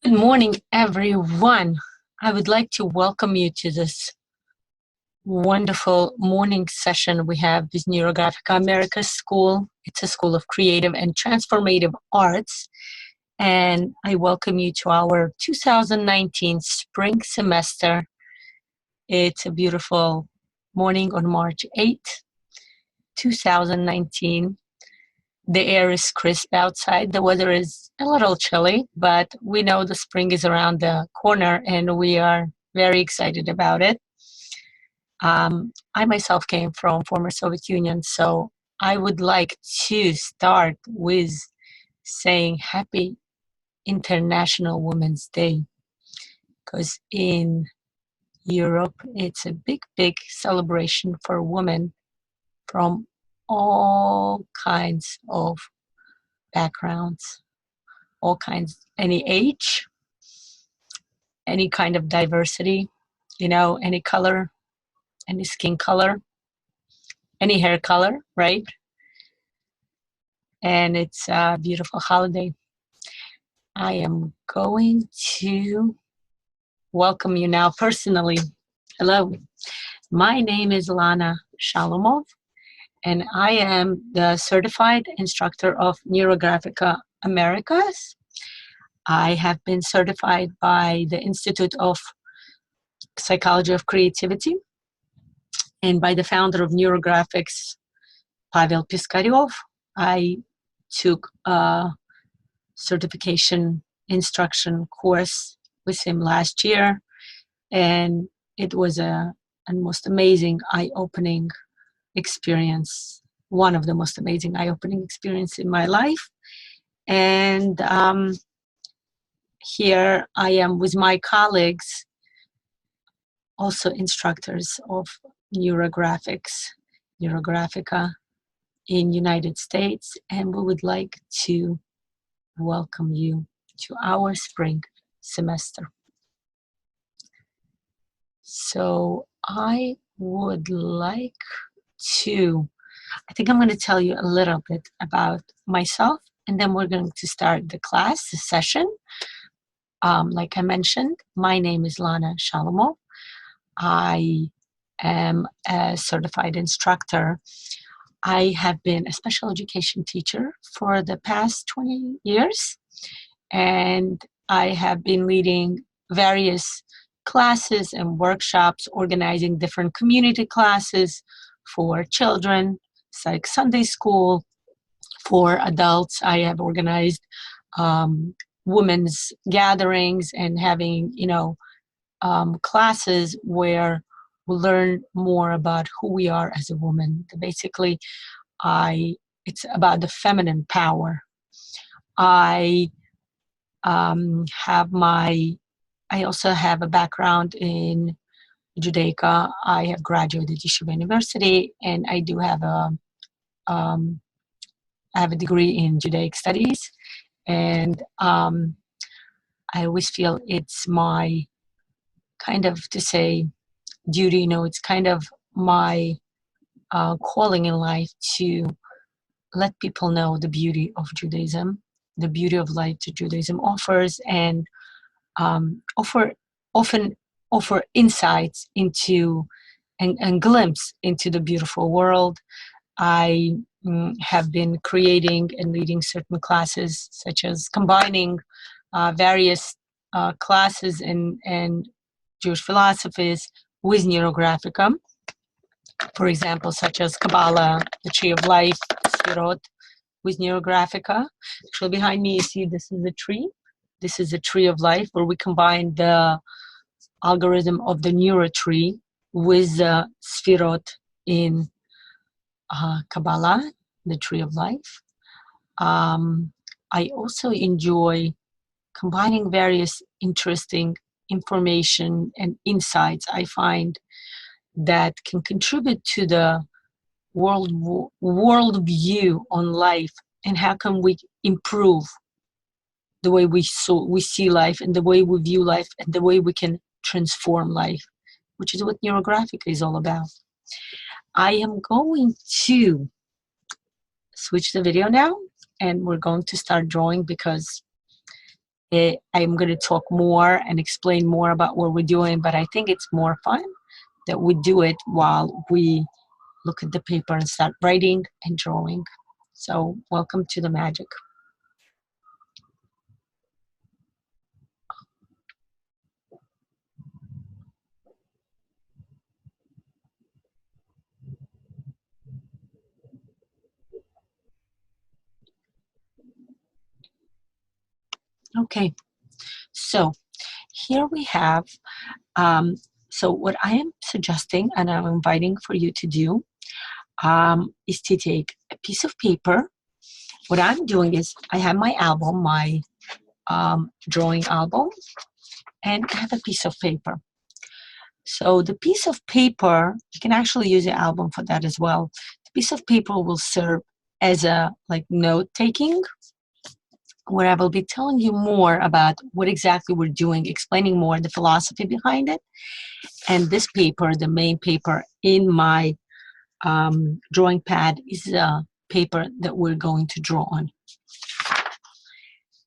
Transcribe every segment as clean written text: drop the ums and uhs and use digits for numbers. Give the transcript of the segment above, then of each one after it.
Good morning, everyone. I would like to welcome you to this wonderful morning session we have with Neurographica America School. It's a school of creative and transformative arts. And I welcome you to our 2019 spring semester. It's a beautiful morning on March 8th, 2019. The air is crisp outside. The weather is a little chilly, but we know the spring is around the corner and we are very excited about it. I myself came from former Soviet Union, so I would like to start with saying Happy International Women's Day, because in Europe it's a big, big celebration for women from all kinds of backgrounds, all kinds, any age, any kind of diversity, any color, any skin color, any hair color, right? And it's a beautiful holiday. I am going to welcome you now personally. Hello, my name is Lana Shalomov, and I am the certified instructor of Neurographica Americas. I have been certified by the Institute of Psychology of Creativity and by the founder of Neurographics, Pavel Piskaryov. I took a certification instruction course with him last year, and it was a most amazing eye-opening experience, one of the most amazing eye-opening experience in my life. And here I am with my colleagues, also instructors of Neurographica in United States, and we would like to welcome you to our spring semester. So I would like I think I'm going to tell you a little bit about myself, and then we're going to start the class, the session. Like I mentioned, my name is Lana Shalomov. I am a certified instructor. I have been a special education teacher for the past 20 years, and I have been leading various classes and workshops, organizing different community classes for children, like Sunday school. For adults, I have organized women's gatherings and having, classes where we learn more about who we are as a woman. Basically, it's about the feminine power. I also have a background in Judaica. I have graduated Yeshiva University, and I do have I have a degree in Judaic studies, and I always feel it's my duty. It's kind of my calling in life to let people know the beauty of Judaism, the beauty of life that Judaism offers, and offer insights into and glimpse into the beautiful world. I have been creating and leading certain classes, such as combining various classes and Jewish philosophies with Neurographica. For example, such as Kabbalah, the Tree of Life, Sfirot, with Neurographica. Actually, behind me, you see this is a tree. This is a Tree of Life, where we combine the algorithm of the Neuro tree with the Sfirot in Kabbalah, the Tree of Life. I also enjoy combining various interesting information and insights I find that can contribute to the world view on life, and how can we improve the way we see life, and the way we view life, and the way we can transform life, which is what Neurographica is all about. I am going to switch the video now, and we're going to start drawing, because I'm going to talk more and explain more about what we're doing, but I think it's more fun that we do it while we look at the paper and start writing and drawing. So welcome to the magic. Okay, so here we have, so what I am suggesting and I'm inviting for you to do is to take a piece of paper. What I'm doing is I have my album, my drawing album, and I have a piece of paper. So the piece of paper, you can actually use the album for that as well. The piece of paper will serve as a like note taking, where I will be telling you more about what exactly we're doing, explaining more the philosophy behind it. And this paper, the main paper in my drawing pad, is a paper that we're going to draw on.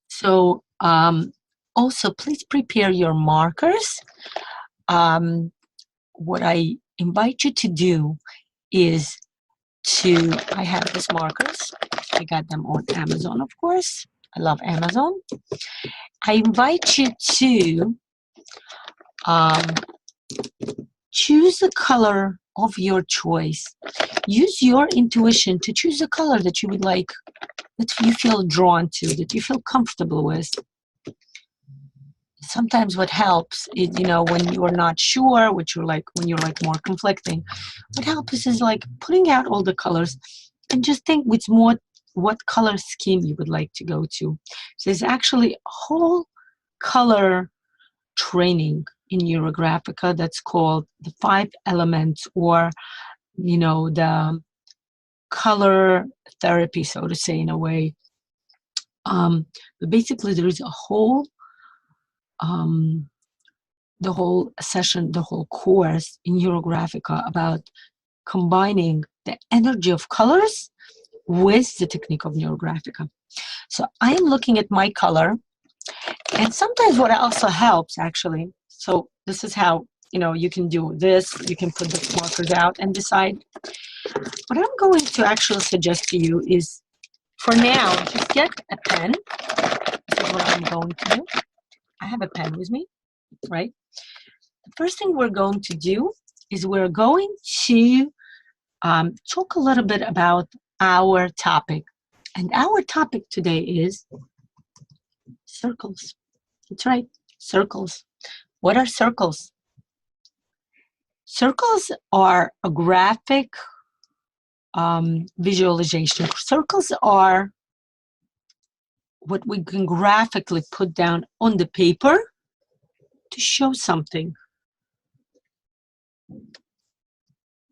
So also, please prepare your markers. What I invite you to do is I have these markers. I got them on Amazon, of course. I love Amazon. I invite you to choose the color of your choice. Use your intuition to choose a color that you would like, that you feel drawn to, that you feel comfortable with. Sometimes what helps is, when you are not sure, when you're like more conflicting, what helps is like putting out all the colors and just think what color scheme you would like to go to. So there's actually a whole color training in Neurographica that's called the 5 elements, or the color therapy, so to say, in a way. But basically there is a whole the whole session, the whole course in Neurographica about combining the energy of colors with the technique of Neurographica. So I am looking at my color, and sometimes what also helps, actually, so this is how, you can do this. You can put the markers out and decide. What I'm going to actually suggest to you is, for now, just get a pen. This is what I'm going to do. I have a pen with me, right? The first thing we're going to do is we're going to talk a little bit about our topic. And our topic today is circles. That's right, circles. What are circles? Circles are a graphic visualization. Circles are what we can graphically put down on the paper to show something.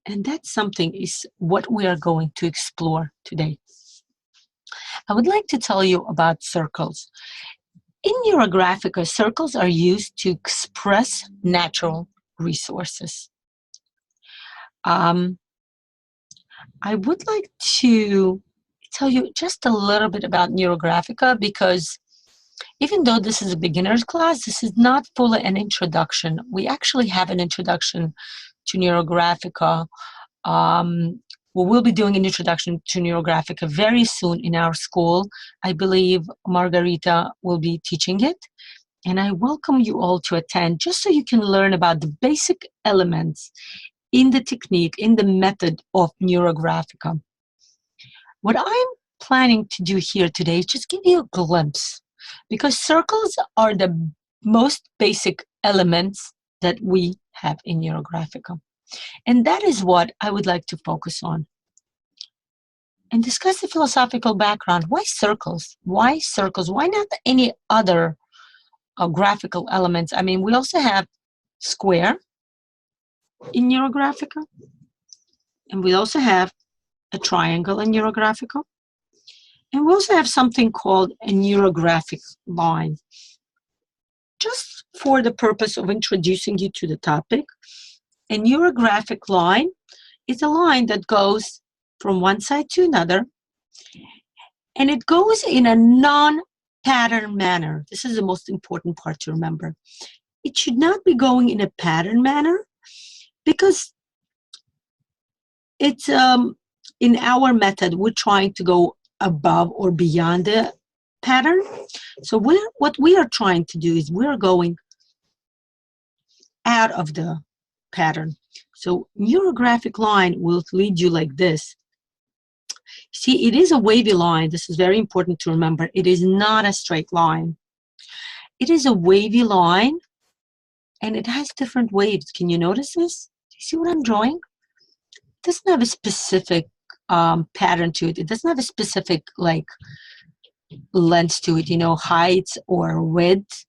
And that something is what we are going to explore today. I would like to tell you about circles. In Neurographica, circles are used to express natural resources. I would like to tell you just a little bit about Neurographica, because even though this is a beginner's class, this is not fully an introduction. We actually have an introduction to Neurographica. We will be doing an introduction to Neurographica very soon in our school. I believe Margarita will be teaching it. And I welcome you all to attend, just so you can learn about the basic elements in the technique, in the method of Neurographica. What I'm planning to do here today is just give you a glimpse, because circles are the most basic elements that we have in Neurographica. And that is what I would like to focus on and discuss the philosophical background. Why circles? Why circles? Why not any other graphical elements? I mean, we also have square in Neurographica, and we also have a triangle in Neurographica, and we also have something called a neurographic line. Just for the purpose of introducing you to the topic, a neurographic line is a line that goes from one side to another, and it goes in a pattern manner. This is the most important part to remember. It should not be going in a pattern manner because it's in our method, we're trying to go above or beyond the pattern. So what we are trying to do is we're going out of the pattern. So neurographic line will lead you like this. See, it is a wavy line. This is very important to remember. It is not a straight line. It is a wavy line, and it has different waves. Can you notice this? Do you see what I'm drawing? It doesn't have a specific pattern to it. It doesn't have a specific like length to it, height or width.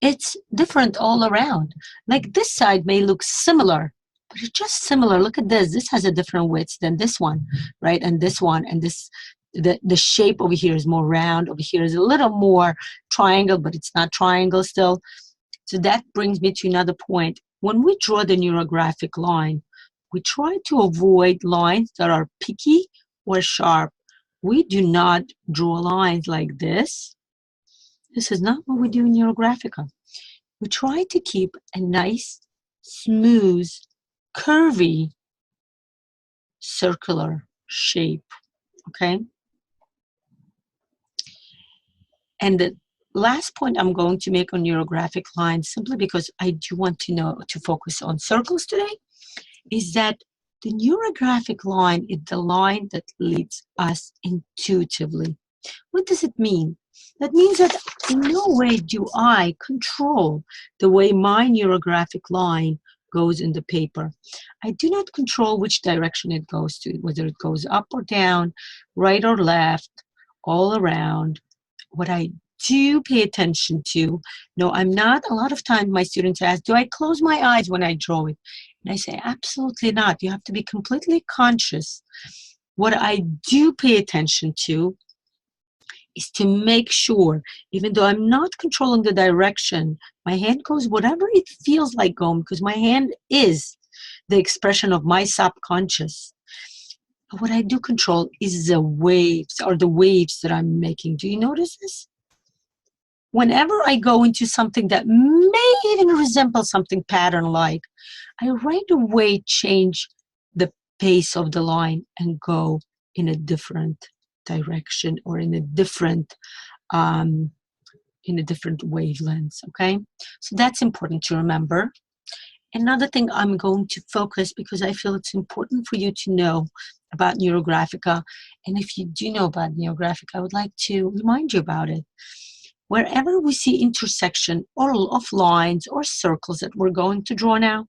It's different all around. Like this side may look similar, but it's just similar. Look at this. This has a different width than this one, right? And this one, and this, the shape over here is more round. Over here is a little more triangle, but it's not triangle still. So that brings me to another point. When we draw the neurographic line, we try to avoid lines that are picky or sharp. We do not draw lines like this. This is not what we do in Neurographica. We try to keep a nice, smooth, curvy, circular shape, okay? And the last point I'm going to make on neurographic lines, simply because I do want to focus on circles today, is that the neurographic line is the line that leads us intuitively. What does it mean? That means that in no way do I control the way my neurographic line goes in the paper. I do not control which direction it goes to, whether it goes up or down, right or left, all around. What I do pay attention to, no, I'm not, a lot of times my students ask, do I close my eyes when I draw it? And I say, absolutely not. You have to be completely conscious. What I do pay attention to is to make sure, even though I'm not controlling the direction, my hand goes whatever it feels like going, because my hand is the expression of my subconscious. But what I do control is the waves, or the waves that I'm making. Do you notice this? Whenever I go into something that may even resemble something pattern-like, I right away change the pace of the line and go in a different direction, or in a different wavelength, okay? So that's important to remember. Another thing I'm going to focus, because I feel it's important for you to know about Neurographica, and if you do know about Neurographica, I would like to remind you about it. Wherever we see intersection of lines or circles that we're going to draw now,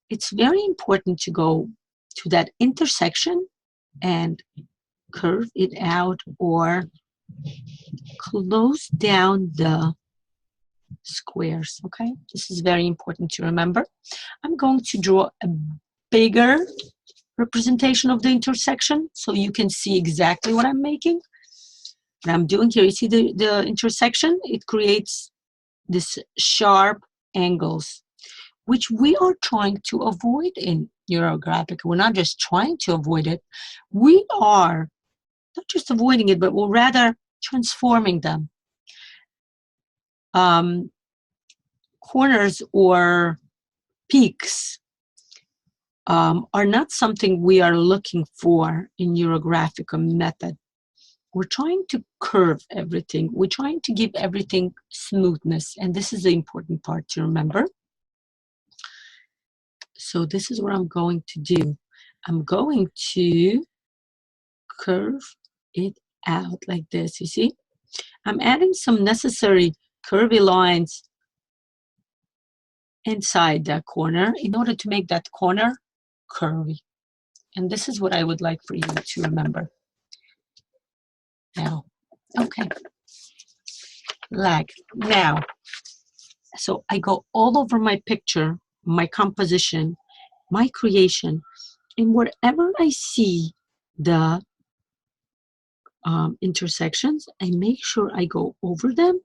it's very important to go to that intersection and curve it out or close down the squares, okay? This is very important to remember. I'm going to draw a bigger representation of the intersection so you can see exactly what I'm making. What I'm doing here, you see the intersection? It creates this sharp angles, which we are trying to avoid in Neurographic. We're not just trying to avoid it. We are not just avoiding it, but we're rather transforming them. Corners or peaks are not something we are looking for in Neurographic method. We're trying to curve everything. We're trying to give everything smoothness, and this is the important part to remember. So this is what I'm going to do. I'm going to curve it out like this, you see? I'm adding some necessary curvy lines inside that corner in order to make that corner curvy. And this is what I would like for you to remember. Now, okay. Like now. So I go all over my picture, my composition, my creation, and wherever I see the intersections, I make sure I go over them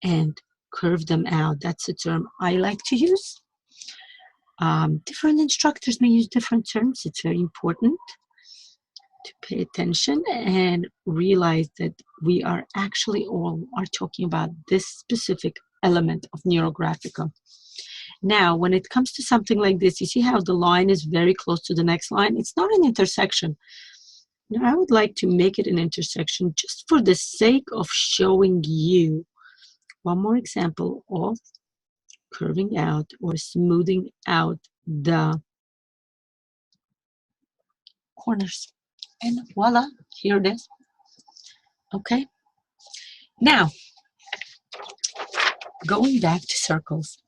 and curve them out. That's the term I like to use. Different instructors may use different terms. It's very important. to pay attention and realize that we are actually all are talking about this specific element of neurographica. Now, when it comes to something like this, you see how the line is very close to the next line? It's not an intersection. Now, I would like to make it an intersection just for the sake of showing you one more example of curving out or smoothing out the corners. And voila, here it is. Okay. Now, going back to circles.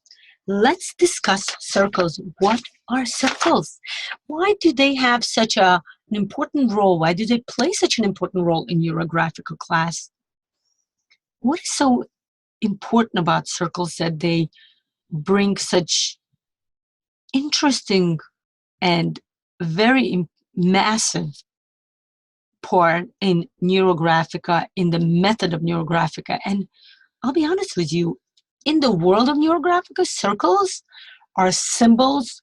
Let's discuss circles. What are circles? Why do they have such an important role? Why do they play such an important role in your graphical class? What is so important about circles that they bring such interesting and very massive part in neurographica, in the method of neurographica? And I'll be honest with you, in the world of neurographica, circles are symbols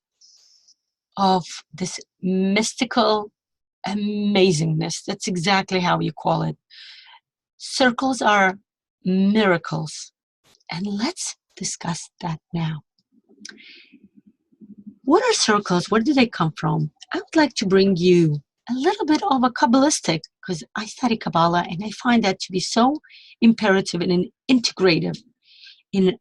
of this mystical amazingness. That's exactly how you call it. Circles are miracles. And let's discuss that now. What are circles? Where do they come from? I would like to bring you a little bit of a Kabbalistic, because I study Kabbalah and I find that to be so imperative and integrative in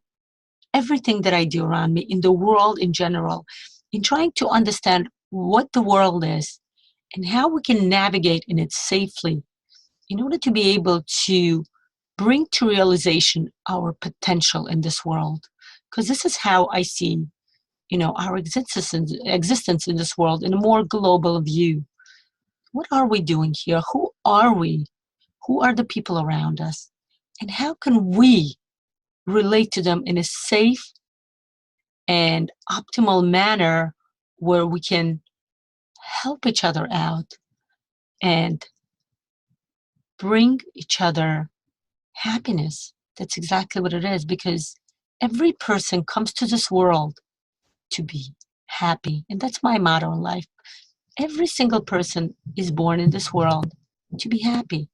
everything that I do around me, in the world in general, in trying to understand what the world is and how we can navigate in it safely in order to be able to bring to realization our potential in this world. Because this is how I see, our existence in this world in a more global view. What are we doing here? Who are we? Who are the people around us? And how can we relate to them in a safe and optimal manner where we can help each other out and bring each other happiness? That's exactly what it is, because every person comes to this world to be happy. And that's my motto in life. Every single person is born in this world to be happy.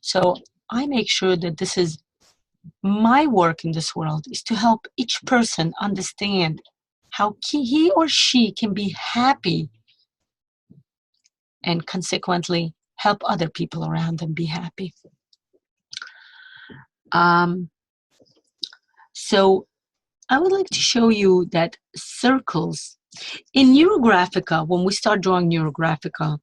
So I make sure that this is my work in this world, is to help each person understand how he or she can be happy and consequently help other people around them be happy. So I would like to show you that circles in neurographica, when we start drawing neurographica,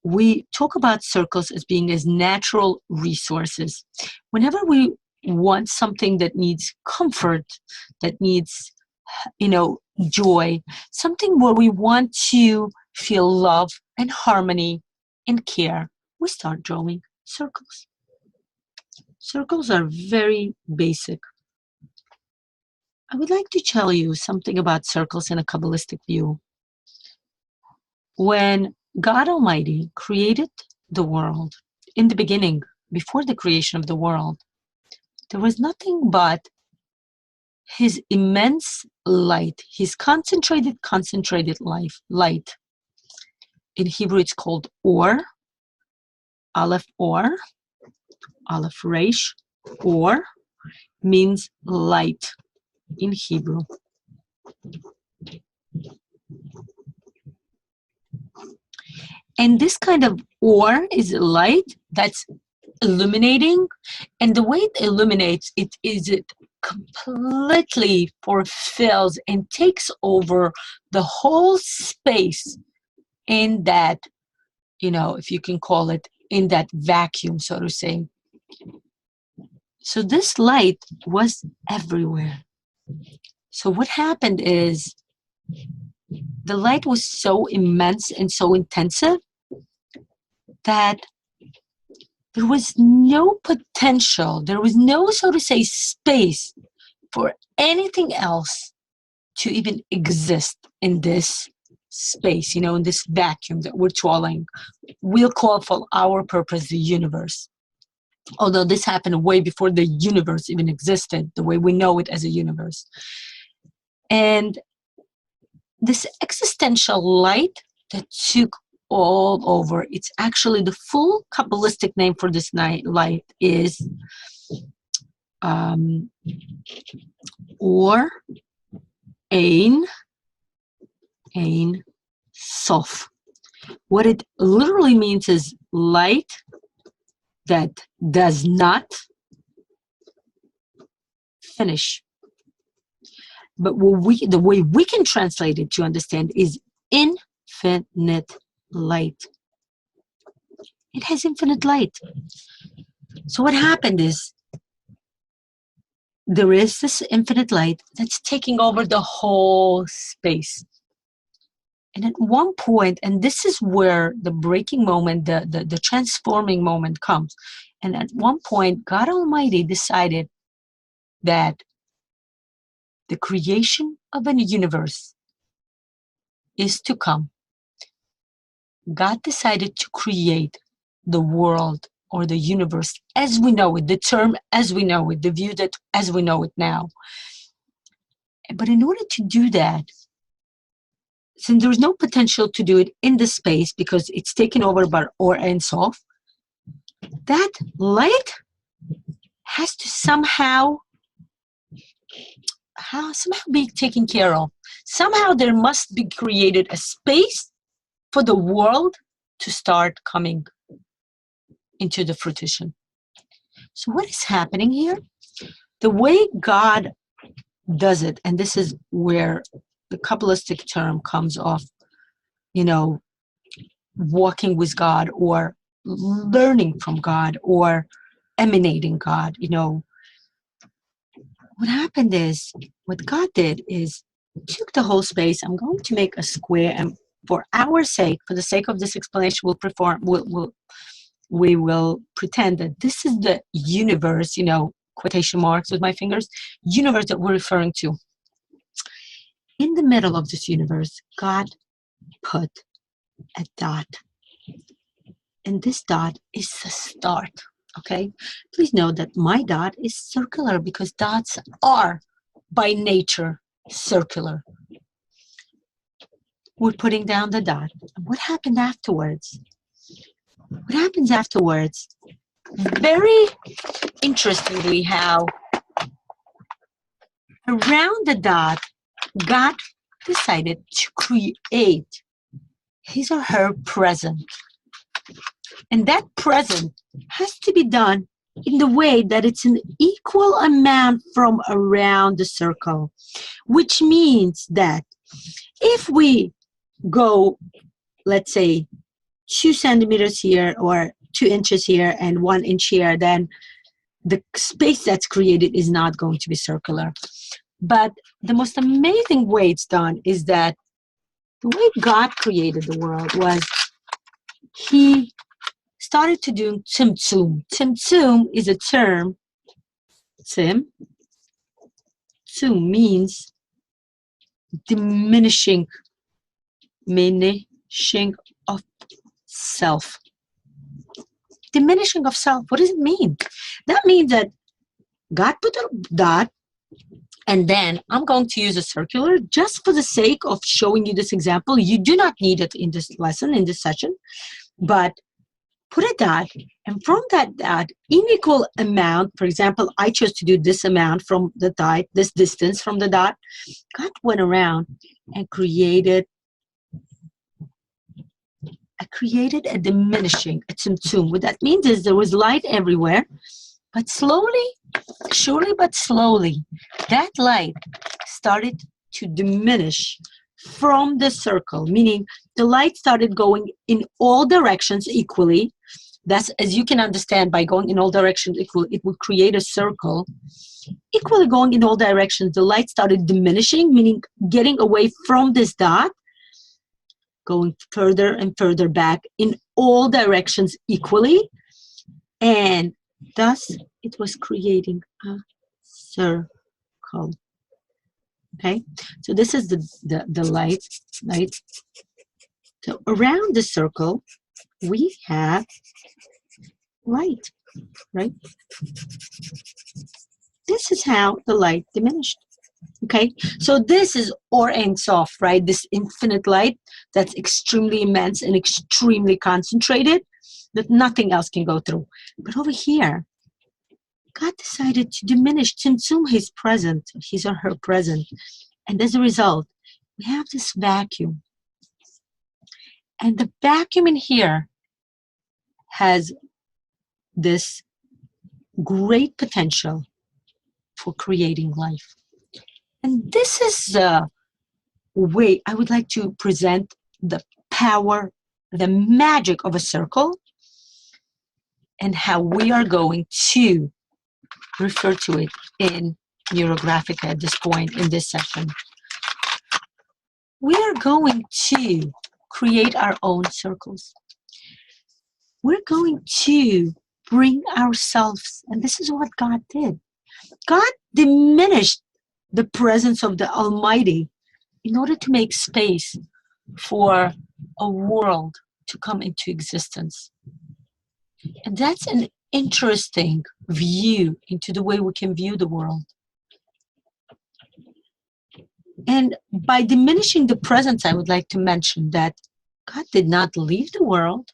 we talk about circles as being as natural resources. Whenever we want something that needs comfort, that needs, joy, something where we want to feel love and harmony and care, we start drawing circles. Circles are very basic. I would like to tell you something about circles in a Kabbalistic view. When God Almighty created the world, in the beginning, before the creation of the world, there was nothing but His immense light, His concentrated light. In Hebrew, it's called Or, Aleph Resh, Or means light in Hebrew. And this kind of Or is light that's illuminating, and the way it illuminates it completely fulfills and takes over the whole space in that, if you can call it, in that vacuum, so to say. So this light was everywhere. So what happened is the light was so immense and so intensive that there was no potential, there was no, so to say, space for anything else to even exist in this space, in this vacuum that we're dwelling. We'll call for our purpose the universe. Although this happened way before the universe even existed, the way we know it as a universe. And this existential light that took all over. It's actually the full Kabbalistic name for this light is or Ein Sof. What it literally means is light that does not finish. But the way we can translate it to understand is infinite light. It has infinite light. So what happened is there is this infinite light that's taking over the whole space. And at one point, and this is where the breaking moment, the transforming moment comes. And at one point, God Almighty decided that the creation of a universe is to come. God decided to create the world or the universe as we know it, the term as we know it, the view that as we know it now. But in order to do that, since there's no potential to do it in the space because it's taken over by or Ein Sof, that light has to somehow be taken care of. Somehow there must be created a space for the world to start coming into the fruition. So what is happening here? The way God does it, and this is where the Kabbalistic term comes off, walking with God or learning from God or emanating God, What happened is, what God did is took the whole space. I'm going to make a square, and for our sake, for the sake of this explanation, we will pretend that this is the universe, quotation marks with my fingers, universe that we're referring to. In the middle of this universe, God put a dot. And this dot is the start, okay? Please know that my dot is circular because dots are, by nature, circular. We're putting down the dot. And what happened afterwards? What happens afterwards? Very interestingly, how around the dot, God decided to create his or her present. And that present has to be done in the way that it's an equal amount from around the circle, which means that if we go, let's say, 2 centimeters here or 2 inches here and 1 inch here, then the space that's created is not going to be circular. But the most amazing way it's done is that the way God created the world was he started to do tzimtzum. Tzimtzum is a term. Tzimtzum means diminishing of self. Diminishing of self. What does it mean? That means that God put a dot, and then I'm going to use a circular just for the sake of showing you this example. You do not need it in this lesson, in this session, but put a dot, and from that dot, in equal amount, for example, I chose to do this amount from the dot, this distance from the dot. God went around and created a diminishing, a tzimtzum. What that means is there was light everywhere, but slowly, surely but slowly, that light started to diminish from the circle, meaning the light started going in all directions equally. That's, as you can understand, by going in all directions equally, it would create a circle. Equally going in all directions, the light started diminishing, meaning getting away from this dot, going further and further back in all directions equally, and thus it was creating a circle. Okay, so this is the light. So around the circle, we have light, right? This is how the light diminished. Okay, so this is or Ein Sof, right? This infinite light that's extremely immense and extremely concentrated, that nothing else can go through. But over here, God decided to diminish, tzimtzum, his or her present. And as a result, we have this vacuum. And the vacuum in here has this great potential for creating life. And this is a way I would like to present the power, the magic of a circle, and how we are going to refer to it in Neurographica at this point in this session. We are going to create our own circles. We're going to bring ourselves, and this is what God did. God diminished the presence of the Almighty in order to make space for a world to come into existence. And that's an interesting view into the way we can view the world. And by diminishing the presence, I would like to mention that God did not leave the world.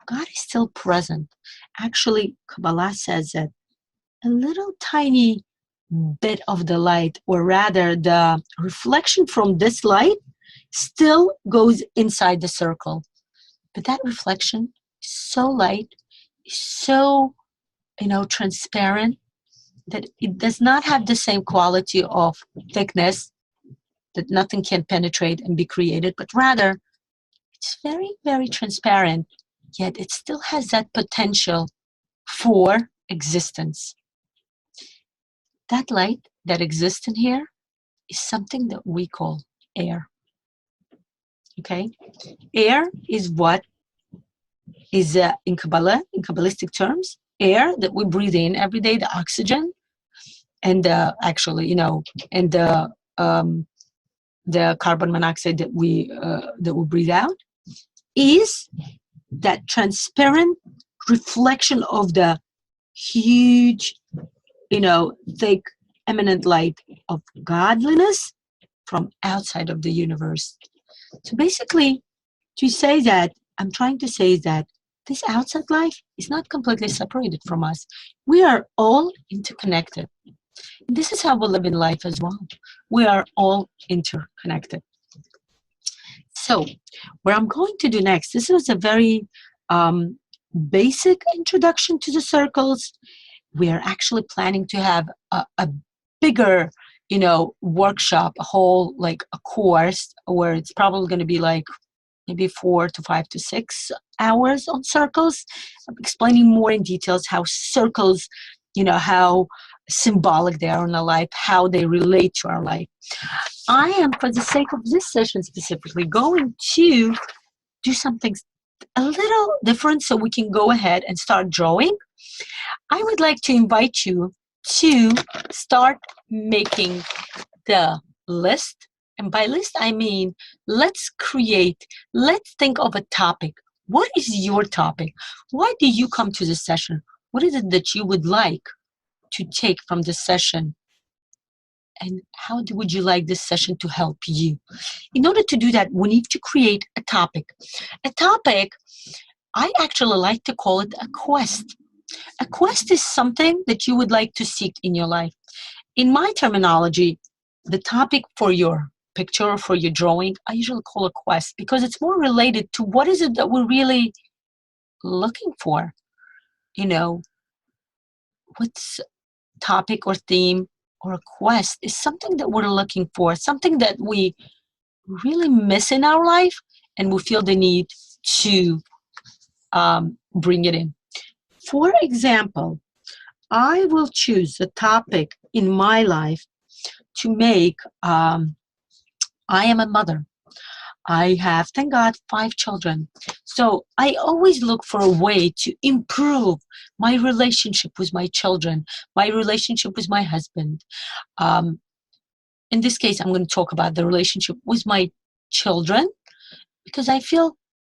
God is still present. Actually, Kabbalah says that a little tiny bit of the light, or rather the reflection from this light, still goes inside the circle. But that reflection is so light, is so, transparent, that it does not have the same quality of thickness, that nothing can penetrate and be created, but rather it's very, very transparent, yet it still has that potential for existence. That light that exists in here is something that we call air. Okay? Air is what is in Kabbalah, in Kabbalistic terms, air that we breathe in every day, the oxygen, and and the carbon monoxide that we breathe out, is that transparent reflection of the huge, thick, eminent light of godliness from outside of the universe. So basically, I'm trying to say that this outside life is not completely separated from us. We are all interconnected. And this is how we live in life as well. We are all interconnected. So, what I'm going to do next, this was a very basic introduction to the circles. We are actually planning to have a bigger, workshop, a whole, like a course, where it's probably going to be like maybe 4 to 5 to 6 hours on circles, explaining more in details how circles, how symbolic they are in our life, how they relate to our life. I am, for the sake of this session specifically, going to do something a little different so we can go ahead and start drawing. I would like to invite you to start making the list. And by list, I mean, let's think of a topic. What is your topic? Why did you come to this session? What is it that you would like to take from this session? And how would you like this session to help you? In order to do that, we need to create a topic. A topic, I actually like to call it a quest. A quest is something that you would like to seek in your life. In my terminology, the topic for your picture or for your drawing, I usually call a quest, because it's more related to what is it that we're really looking for. What's topic or theme or a quest is something that we're looking for, something that we really miss in our life, and we feel the need to bring it in. For example, I will choose a topic in my life to make, I am a mother. I have, thank God, 5 children. So I always look for a way to improve my relationship with my children, my relationship with my husband. In this case, I'm going to talk about the relationship with my children, because I feel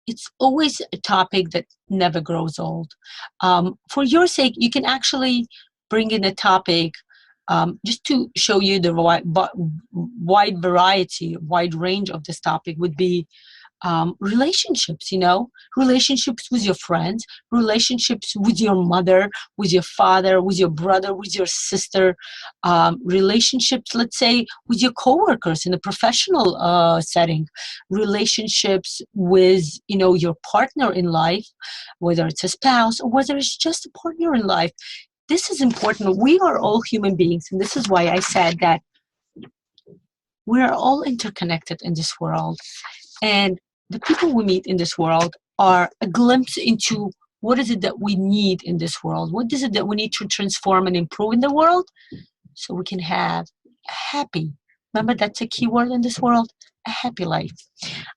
it's always a topic that never grows old. For your sake, you can actually bring in a topic just to show you the wide variety, wide range of this topic would be relationships, relationships with your friends, relationships with your mother, with your father, with your brother, with your sister, relationships, let's say, with your coworkers in a professional setting, relationships with, your partner in life, whether it's a spouse or whether it's just a partner in life. This is important. We are all human beings, and this is why I said that we are all interconnected in this world. And the people we meet in this world are a glimpse into what is it that we need in this world. What is it that we need to transform and improve in the world so we can have a happy, remember that's a key word in this world, a happy life.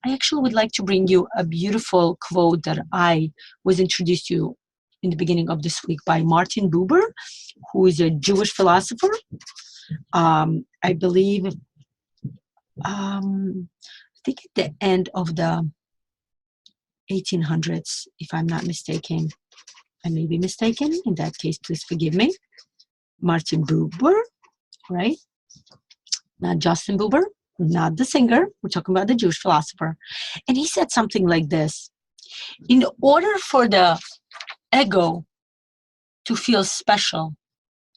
I actually would like to bring you a beautiful quote that I was introduced to in the beginning of this week by Martin Buber, who is a Jewish philosopher. I believe I think at the end of the 1800s, if I'm not mistaken. I may be mistaken. In that case, please forgive me. Martin Buber, right? Not Justin Bieber, not the singer. We're talking about the Jewish philosopher. And he said something like this. In order for the ego to feel special,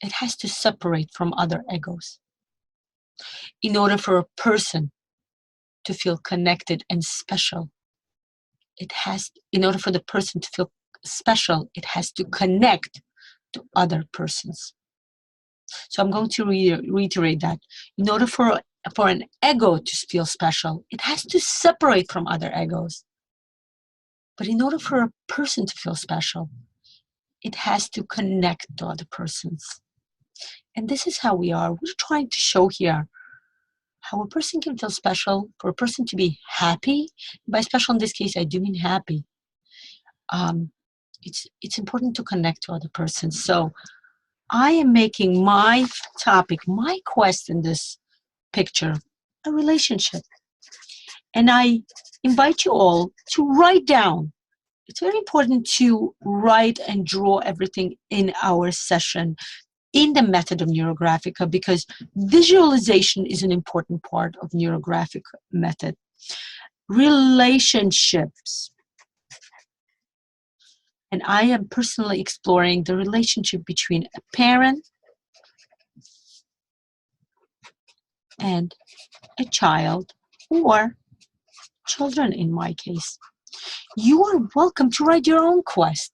it has to separate from other egos. In order for a person to feel connected and special, in order for the person to feel special, it has to connect to other persons. So I'm going to reiterate that. In order for an ego to feel special, it has to separate from other egos. But in order for a person to feel special, it has to connect to other persons. And this is how we are. We're trying to show here how a person can feel special, for a person to be happy. By special in this case, I do mean happy. It's important to connect to other persons. So I am making my topic, my quest in this picture, a relationship. And I invite you all to write down. It's very important to write and draw everything in our session in the method of Neurographica, because visualization is an important part of Neurographic method. Relationships. And I am personally exploring the relationship between a parent and a child, or children in my case. You are welcome to write your own quest.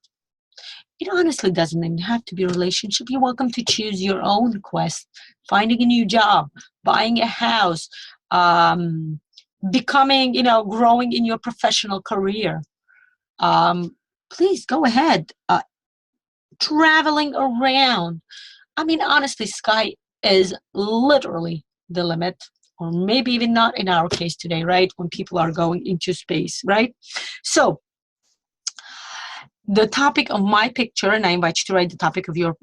It honestly doesn't even have to be a relationship. You're welcome to choose your own quest. Finding a new job, buying a house, becoming, growing in your professional career. Please go ahead. Traveling around. I mean, honestly, sky is literally the limit, or maybe even not in our case today, right? When people are going into space, right? So the topic of my picture, and I invite you to write the topic of your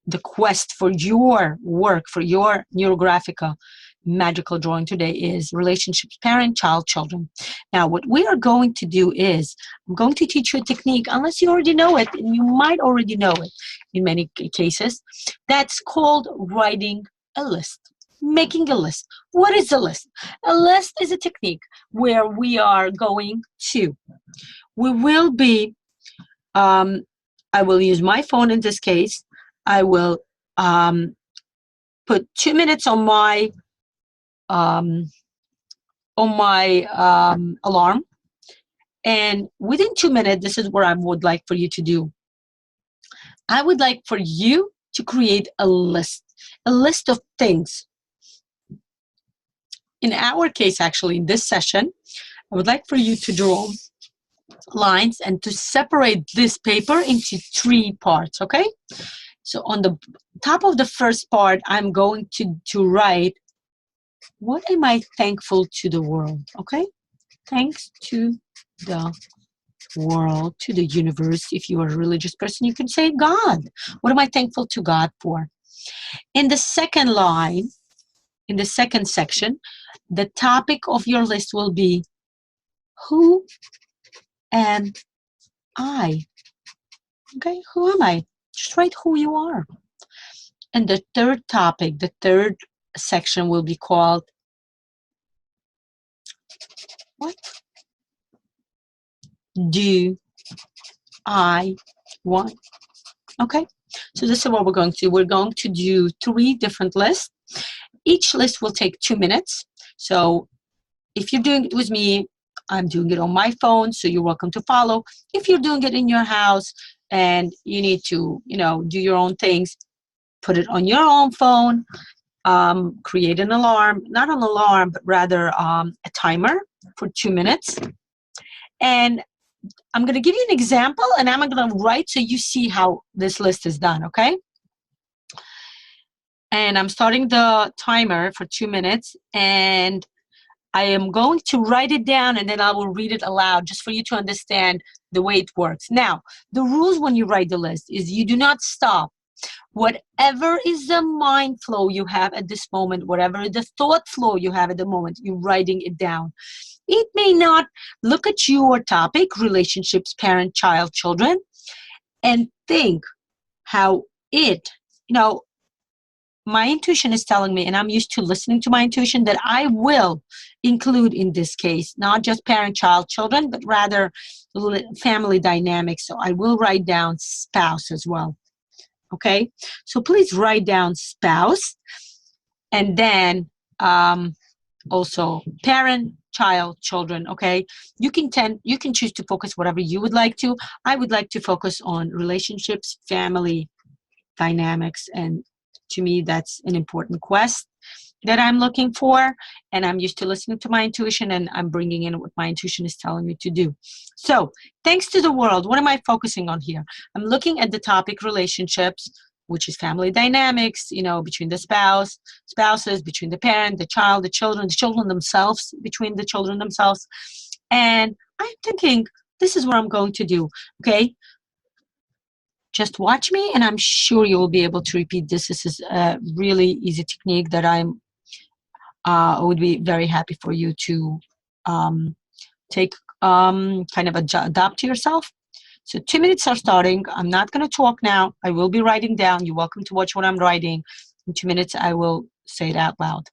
the quest for your work, for your Neurographica magical drawing today, is relationships, parent, child, children. Now, what we are going to do is, I'm going to teach you a technique, unless you already know it, and you might already know it in many cases, that's called writing a list, making a list. What is a list? A list is a technique where we are going to, we will be, I will use my phone in this case. I will put 2 minutes on my alarm, and within 2 minutes, this is what I would like for you to do. I would like for you to create a list of things. In our case, actually, in this session, I would like for you to draw lines and to separate this paper into 3 parts, okay? So on the top of the first part, I'm going to write, what am I thankful to the world, okay? Thanks to the world, to the universe. If you are a religious person, you can say God. What am I thankful to God for? In the second line, in the second section, the topic of your list will be, who am I? Okay, who am I? Just write who you are. And the third topic, the third section will be called, what do I want? Okay, so this is what we're going to do. We're going to do 3 different lists. Each list will take 2 minutes. So if you're doing it with me, I'm doing it on my phone, so you're welcome to follow. If you're doing it in your house and you need to, do your own things, put it on your own phone, create an alarm, not an alarm, but rather a timer for 2 minutes. And I'm going to give you an example, and I'm going to write so you see how this list is done, okay? And I'm starting the timer for 2 minutes, and I am going to write it down, and then I will read it aloud just for you to understand the way it works. Now, the rules when you write the list is you do not stop. Whatever is the mind flow you have at this moment, whatever the thought flow you have at the moment, you're writing it down. It may not look at your topic, relationships, parent, child, children, and think how it, my intuition is telling me, and I'm used to listening to my intuition, that I will include in this case, not just parent, child, children, but rather family dynamics. So I will write down spouse as well. Okay, so please write down spouse, and then also parent, child, children. Okay, you can choose to focus whatever you would like to. I would like to focus on relationships, family dynamics, and to me that's an important quest that I'm looking for, and I'm used to listening to my intuition, and I'm bringing in what my intuition is telling me to do. So thanks to the world, what am I focusing on here? I'm looking at the topic relationships, which is family dynamics, between the spouses, between the parent, the child, the children themselves, between the children themselves. And I'm thinking, this is what I'm going to do, okay? Just watch me, and I'm sure you will be able to repeat this. This is a really easy technique that I would be very happy for you to take, kind of adapt to yourself. So 2 minutes are starting. I'm not going to talk now. I will be writing down. You're welcome to watch what I'm writing. In 2 minutes, I will say it out loud.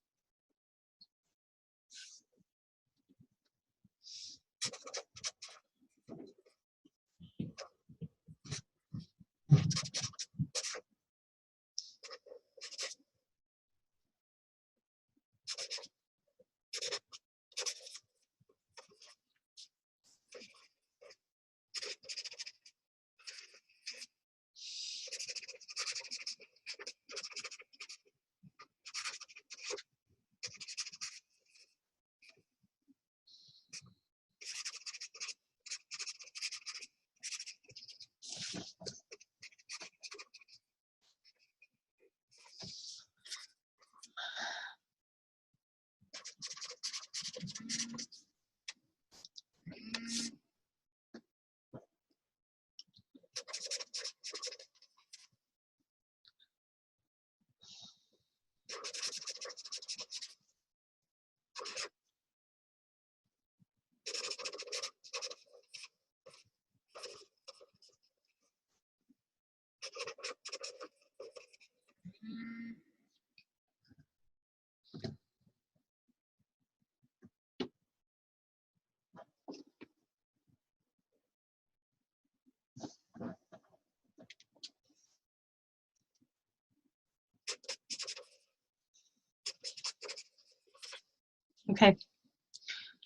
Okay,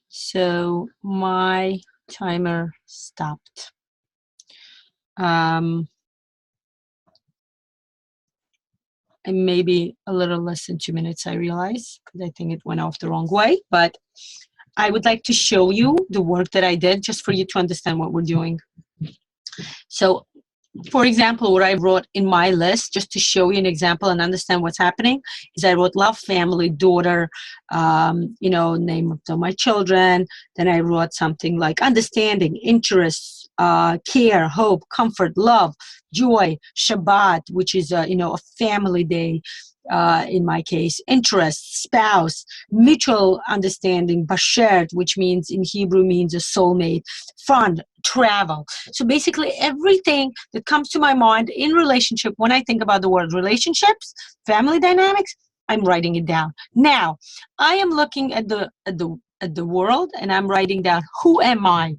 so my timer stopped. And maybe a little less than 2 minutes, I realize, because I think it went off the wrong way. But I would like to show you the work that I did just for you to understand what we're doing. So, for example, what I wrote in my list, just to show you an example and understand what's happening, is I wrote love, family, daughter, name of my children. Then I wrote something like understanding, interests, care, hope, comfort, love, joy, Shabbat, which is a family day, in my case, interest, spouse, mutual understanding, bashert, which means in Hebrew means a soulmate, fun, travel. So basically everything that comes to my mind in relationship, when I think about the word relationships, family dynamics, I'm writing it down. Now, I am looking at the world and I'm writing down, who am I?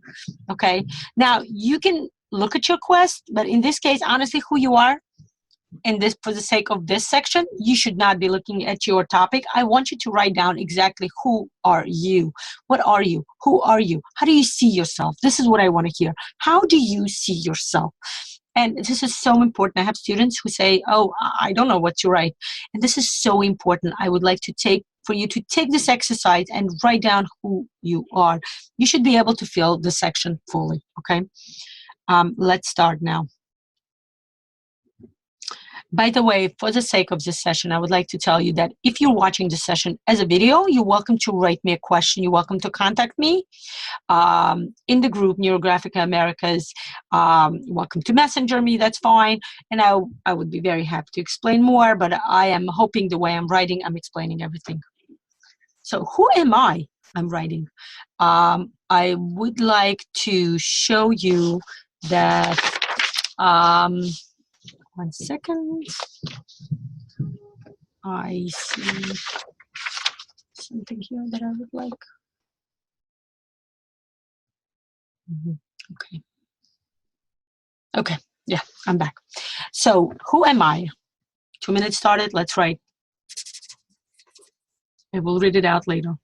Okay. Now you can look at your quest, but in this case, honestly, who you are, in this, for the sake of this section, you should not be looking at your topic. I want you to write down exactly who are you. What are you? Who are you? How do you see yourself? This is what I want to hear. How do you see yourself? And this is so important. I have students who say, oh, I don't know what to write. And this is so important. I would like to for you to take this exercise and write down who you are. You should be able to fill the section fully. Okay. Let's start now. By the way, for the sake of this session, I would like to tell you that if you're watching this session as a video, you're welcome to write me a question. You're welcome to contact me in the group Neurographica Americas. Welcome to messenger me, that's fine. And I would be very happy to explain more, but I am hoping the way I'm writing, I'm explaining everything. So who am I? I'm writing. I would like to show you that... one second. I see something here that I would like. Okay. Okay. Yeah, I'm back. So who am I? 2 minutes started. Let's write. I will read it out later.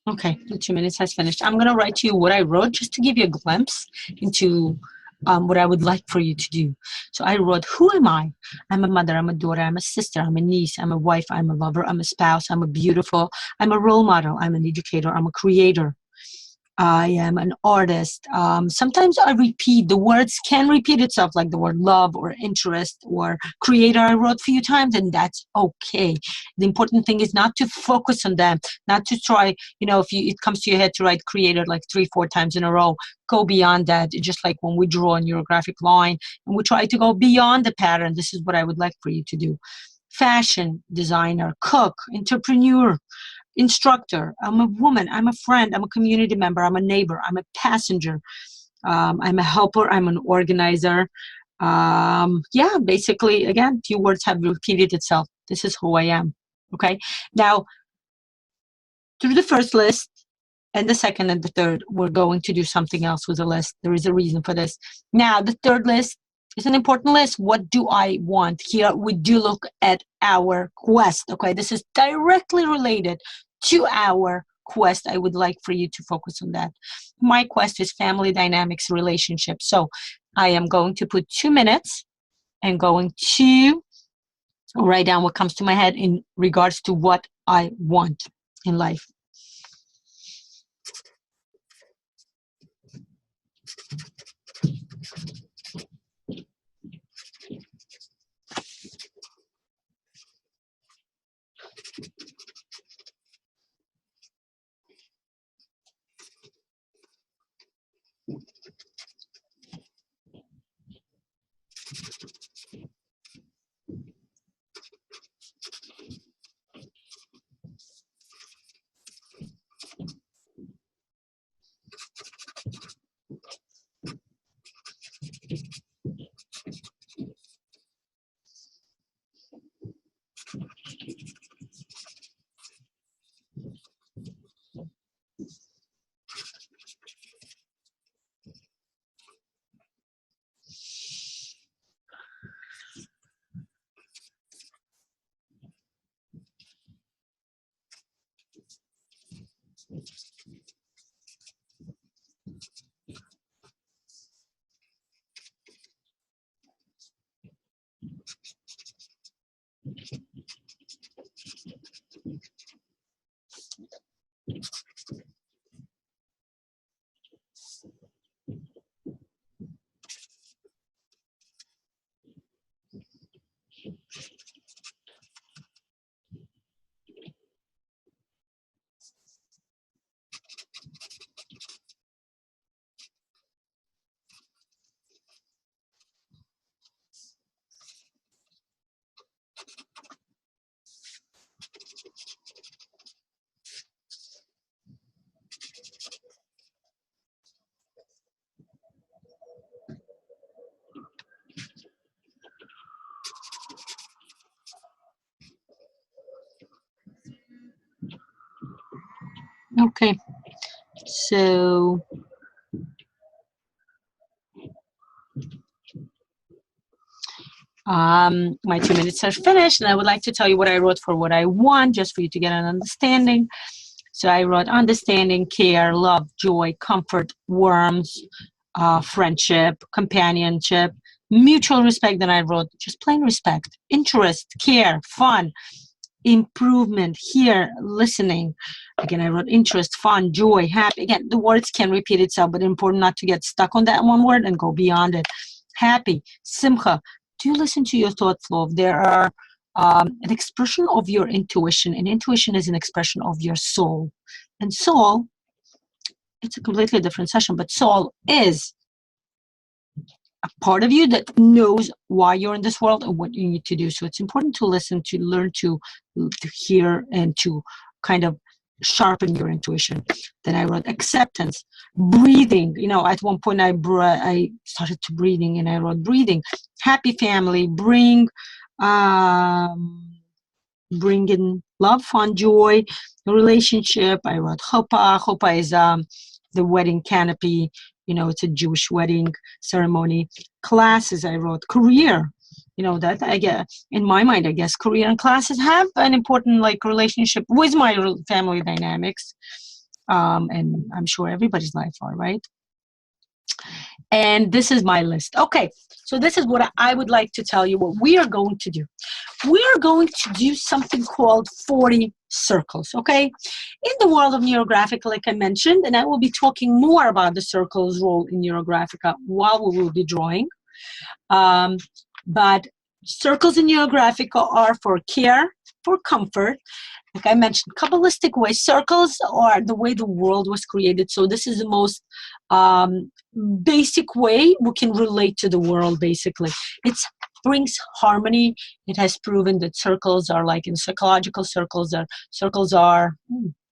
Okay, the 2 minutes has finished. I'm going to write to you what I wrote just to give you a glimpse into what I would like for you to do. So I wrote, who am I? I'm a mother, I'm a daughter, I'm a sister, I'm a niece, I'm a wife, I'm a lover, I'm a spouse, I'm a beautiful, I'm a role model, I'm an educator, I'm a creator. I am an artist. Sometimes I repeat, the words can repeat itself, like the word love or interest or creator I wrote a few times, and that's okay. The important thing is not to focus on them, not to try, if it comes to your head to write creator like 3-4 times in a row, go beyond that. It's just like when we draw a neurographic line and we try to go beyond the pattern. This is what I would like for you to do. Fashion designer, cook, entrepreneur, instructor, I'm a woman, I'm a friend, I'm a community member, I'm a neighbor, I'm a passenger, I'm a helper, I'm an organizer. Yeah, basically, again, few words have repeated itself. This is who I am. Okay. Now, through the first list and the second and the third, we're going to do something else with the list. There is a reason for this. Now, the third list is an important list. What do I want? Here, we do look at our quest. Okay, this is directly related to our quest, I would like for you to focus on that. My quest is family dynamics, relationships. So I am going to put 2 minutes and going to write down what comes to my head in regards to what I want in life. Okay, so my 2 minutes are finished, and I would like to tell you what I wrote for what I want, just for you to get an understanding. So I wrote understanding, care, love, joy, comfort, warmth, friendship, companionship, mutual respect. Then I wrote just plain respect, interest, care, fun, improvement, here, listening. Again, I wrote interest, fun, joy, happy. Again, the words can repeat itself, but important not to get stuck on that one word and go beyond it. Happy, simcha. Do you listen to your thought flow? There are an expression of your intuition, and intuition is an expression of your soul. And soul, it's a completely different session, but soul is a part of you that knows why you're in this world and what you need to do. So it's important to listen, to learn to hear, and to kind of sharpen your intuition. Then I wrote acceptance, breathing. You know, at one point I started to breathing, and I wrote breathing, happy family, bring in love, fun, joy, relationship. I wrote chuppah. Chuppah is the wedding canopy. You know, it's a Jewish wedding ceremony. Classes, I wrote career. You know, that I get in my mind, I guess career and classes have an important like relationship with my family dynamics. And I'm sure everybody's life are, right? And this is my list. Okay, so this is what I would like to tell you what we are going to do. We are going to do something called 40 circles, okay? In the world of neurographic, like I mentioned, and I will be talking more about the circles role in neurographica while we will be drawing. But circles in neurographica are for care, for comfort. Like I mentioned, Kabbalistic way, circles are the way the world was created. So this is the most basic way we can relate to the world, basically. It brings harmony. It has proven that circles are like in psychological circles,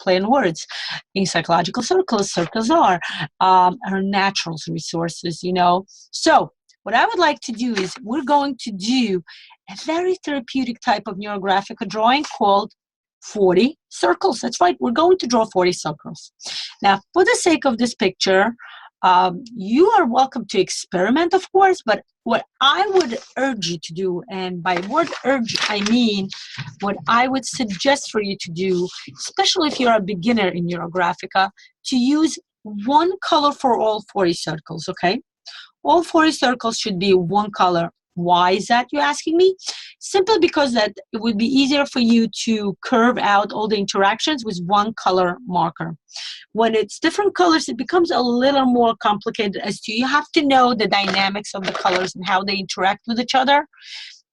play on words. In psychological circles are natural resources, you know. So what I would like to do is we're going to do a very therapeutic type of neurographic drawing called 40 circles. That's right. We're going to draw 40 circles. Now, for the sake of this picture, You are welcome to experiment, of course, but what I would urge you to do, and by word urge, I mean what I would suggest for you to do, especially if you're a beginner in Eurographica, to use one color for all 40 circles, okay? All 40 circles should be one color. Why is that, you're asking me? Simply because that it would be easier for you to curve out all the interactions with one color marker. When it's different colors, it becomes a little more complicated as to you have to know the dynamics of the colors and how they interact with each other.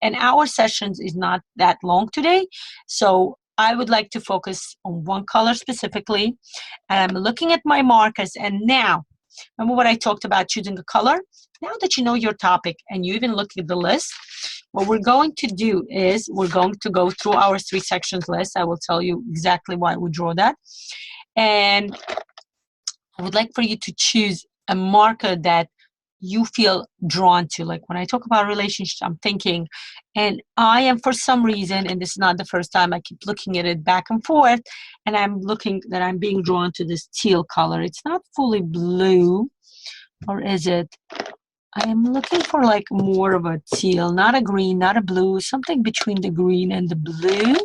And our sessions is not that long today. So I would like to focus on one color specifically. And I'm looking at my markers. And now, remember what I talked about choosing a color? Now that you know your topic and you even look at the list, what we're going to do is we're going to go through our 3 sections list. I will tell you exactly why we draw that. And I would like for you to choose a marker that you feel drawn to. Like when I talk about relationships, I'm thinking, and I am for some reason, and this is not the first time, I keep looking at it back and forth, and I'm looking that I'm being drawn to this teal color. It's not fully blue, or is it? I am looking for like more of a teal, not a green, not a blue, something between the green and the blue.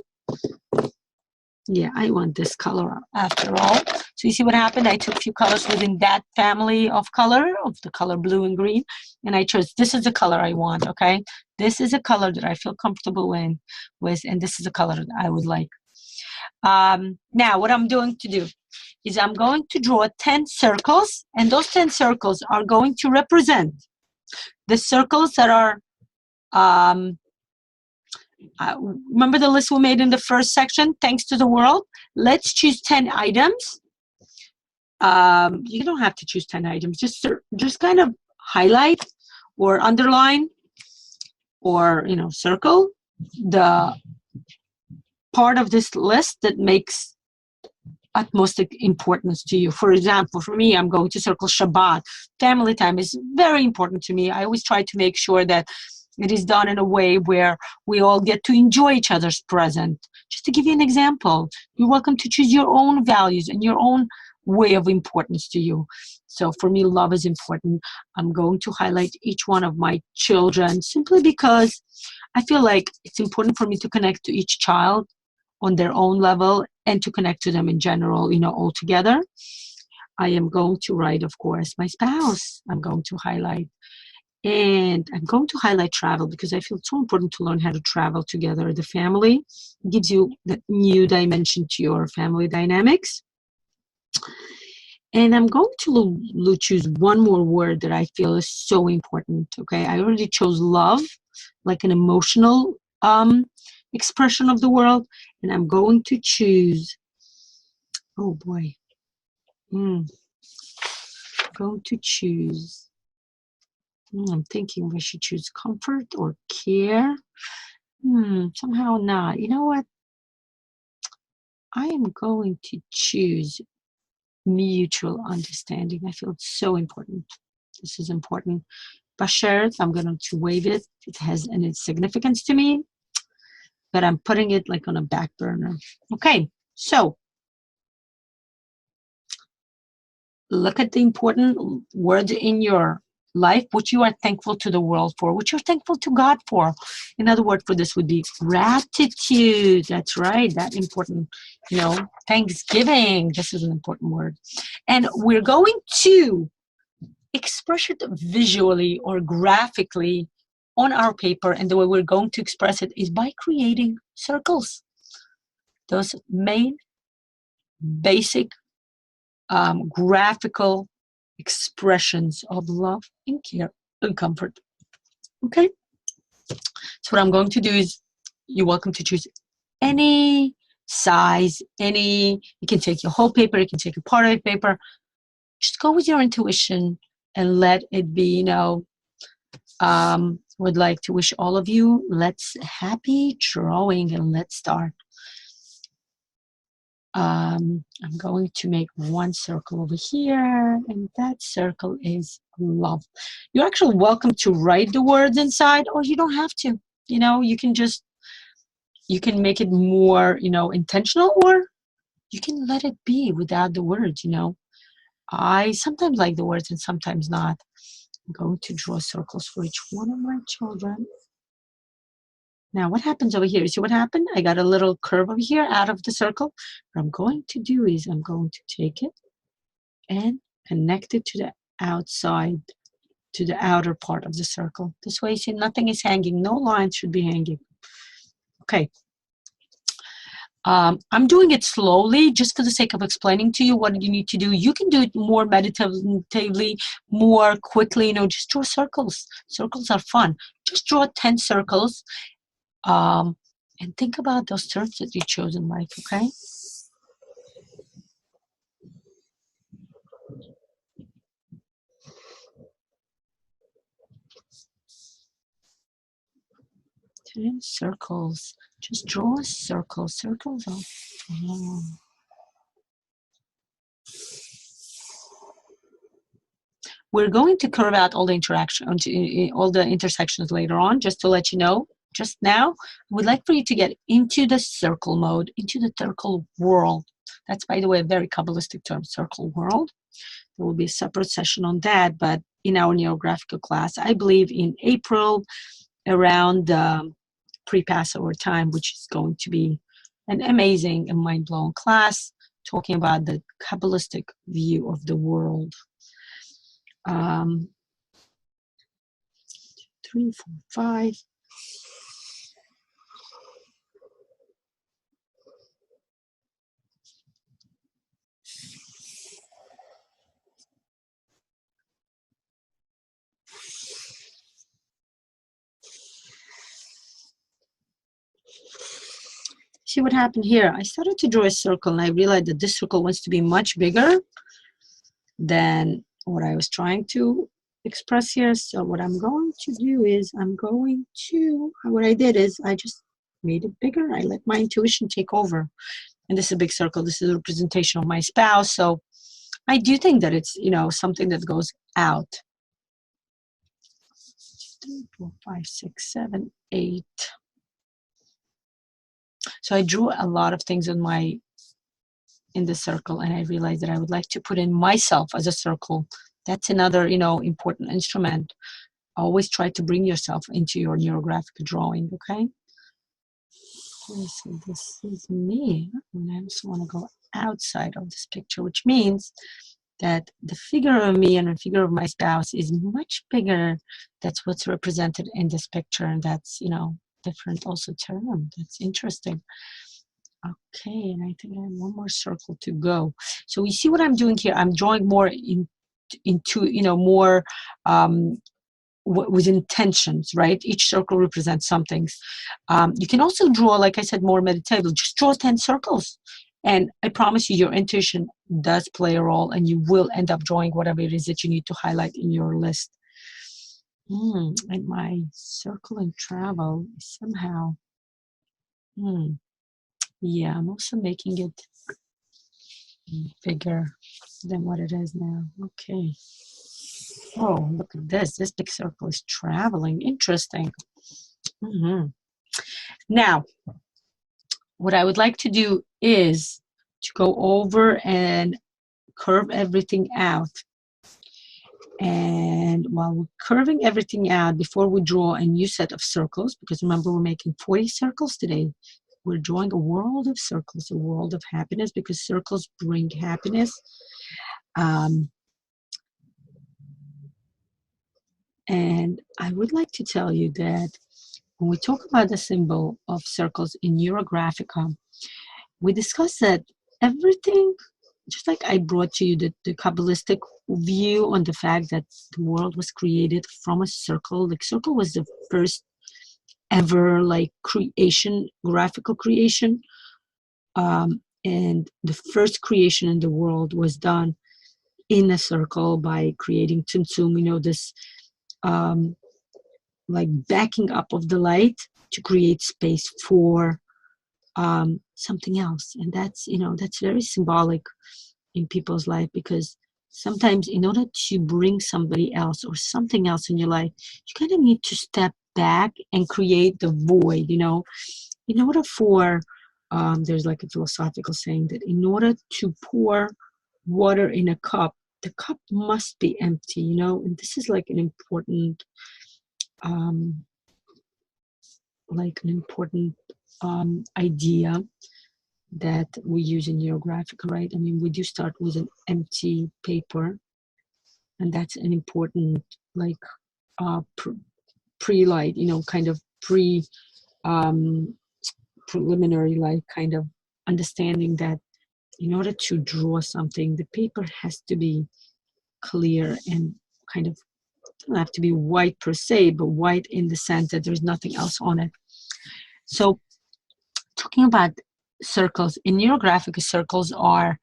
Yeah, I want this color after all. So you see what happened? I took a few colors within that family of color, of the color blue and green, and I chose, this is the color I want, okay? This is a color that I feel comfortable with, and this is a color that I would like. Now, what I'm going to do is I'm going to draw 10 circles, and those 10 circles are going to represent the circles that are, remember the list we made in the first section, thanks to the world? Let's choose 10 items. You don't have to choose 10 items. Just kind of highlight or underline or, circle the part of this list that makes utmost importance to you. For example, for me, I'm going to circle Shabbat. Family time is very important to me. I always try to make sure that it is done in a way where we all get to enjoy each other's present. Just to give you an example, you're welcome to choose your own values and your own way of importance to you. So for me, love is important. I'm going to highlight each one of my children simply because I feel like it's important for me to connect to each child on their own level and to connect to them in general, all together. I am going to write, of course, my spouse. I'm going to highlight. And I'm going to highlight travel because I feel it's so important to learn how to travel together. The family gives you that new dimension to your family dynamics. And I'm going to choose one more word that I feel is so important, okay? I already chose love, like an emotional expression of the world. And I'm going to choose, oh boy. I'm going to choose, I'm thinking we should choose comfort or care. Somehow not. You know what? I am going to choose mutual understanding. I feel it's so important. This is important. Bashert, I'm going to waive it. It has an significance to me, but I'm putting it like on a back burner. Okay, so look at the important words in your life, which you are thankful to the world for, which you're thankful to God for. Another word for this would be gratitude. That's right, that important, Thanksgiving. This is an important word. And we're going to express it visually or graphically on our paper. And the way we're going to express it is by creating circles. Those main, basic, graphical expressions of love and care and comfort. Okay? So what I'm going to do is you're welcome to choose any size, you can take your whole paper, you can take a part of the paper. Just go with your intuition and let it be, would like to wish all of you, let's happy drawing and let's start. I'm going to make one circle over here, and that circle is love. You're actually welcome to write the words inside, or you don't have to. You can make it more, intentional, or you can let it be without the words, I sometimes like the words and sometimes not. I'm going to draw circles for each one of my children. Now, what happens over here? You see what happened? I got a little curve over here out of the circle. What I'm going to do is I'm going to take it and connect it to the outside, to the outer part of the circle. This way, you see, nothing is hanging. No lines should be hanging. Okay. I'm doing it slowly just for the sake of explaining to you what you need to do. You can do it more meditatively, more quickly, just draw circles. Circles are fun. Just draw 10 circles and think about those terms that you chose in life, okay? Circles. Just draw a circle. Circles are fun. We're going to curve out all the all the intersections later on, just to let you know. Just now, I would like for you to get into the circle mode, into the circle world. That's, by the way, a very Kabbalistic term, circle world. There will be a separate session on that, but in our neurographical class, I believe in April, around pre-Passover time, which is going to be an amazing and mind-blowing class, talking about the Kabbalistic view of the world. 3, 4, 5. See what happened here? I started to draw a circle and I realized that this circle wants to be much bigger than what I was trying to express here. So what I'm going to do is what I did is I just made it bigger. I let my intuition take over. And this is a big circle. This is a representation of my spouse. So I do think that it's, something that goes out. 3, 4, 5, 6, 7, 8. So I drew a lot of things in the circle, and I realized that I would like to put in myself as a circle. That's another, important instrument. Always try to bring yourself into your neurographic drawing, okay? So this is me, and I also want to go outside of this picture, which means that the figure of me and the figure of my spouse is much bigger. That's what's represented in this picture, and that's, different also term. That's interesting. Okay, and I think I have one more circle to go. So you see what I'm doing here? I'm drawing more into, more with intentions, right? Each circle represents something. You can also draw, like I said, more meditative. Just draw 10 circles. And I promise you, your intuition does play a role, and you will end up drawing whatever it is that you need to highlight in your list. And my circle and travel is somehow, yeah, I'm also making it bigger than what it is now. Okay. Oh, look at this. This big circle is traveling. Interesting. Now, what I would like to do is to go over and curve everything out. And while we're curving everything out, before we draw a new set of circles, because remember, we're making 40 circles today, we're drawing a world of circles, a world of happiness, because circles bring happiness. And I would like to tell you that when we talk about the symbol of circles in Neurographica, we discussed that everything, just like I brought to you the Kabbalistic view on the fact that the world was created from a circle. The circle was the first ever creation, graphical creation. And the first creation in the world was done in a circle by creating Tzimtzum, this backing up of the light to create space for something else. And that's very symbolic in people's life, because sometimes in order to bring somebody else or something else in your life, you kind of need to step back and create the void. In order for there's a philosophical saying that in order to pour water in a cup, the cup must be empty, you know, and this is like an important, um, idea that we use in neurographic, right? I mean, we do start with an empty paper, and that's an important, like, pre-light, you know, kind of um, preliminary, like, kind of understanding that in order to draw something, the paper has to be clear and kind of, doesn't have to be white per se, but white in the sense that there's nothing else on it. So talking about circles, in neurographic, circles are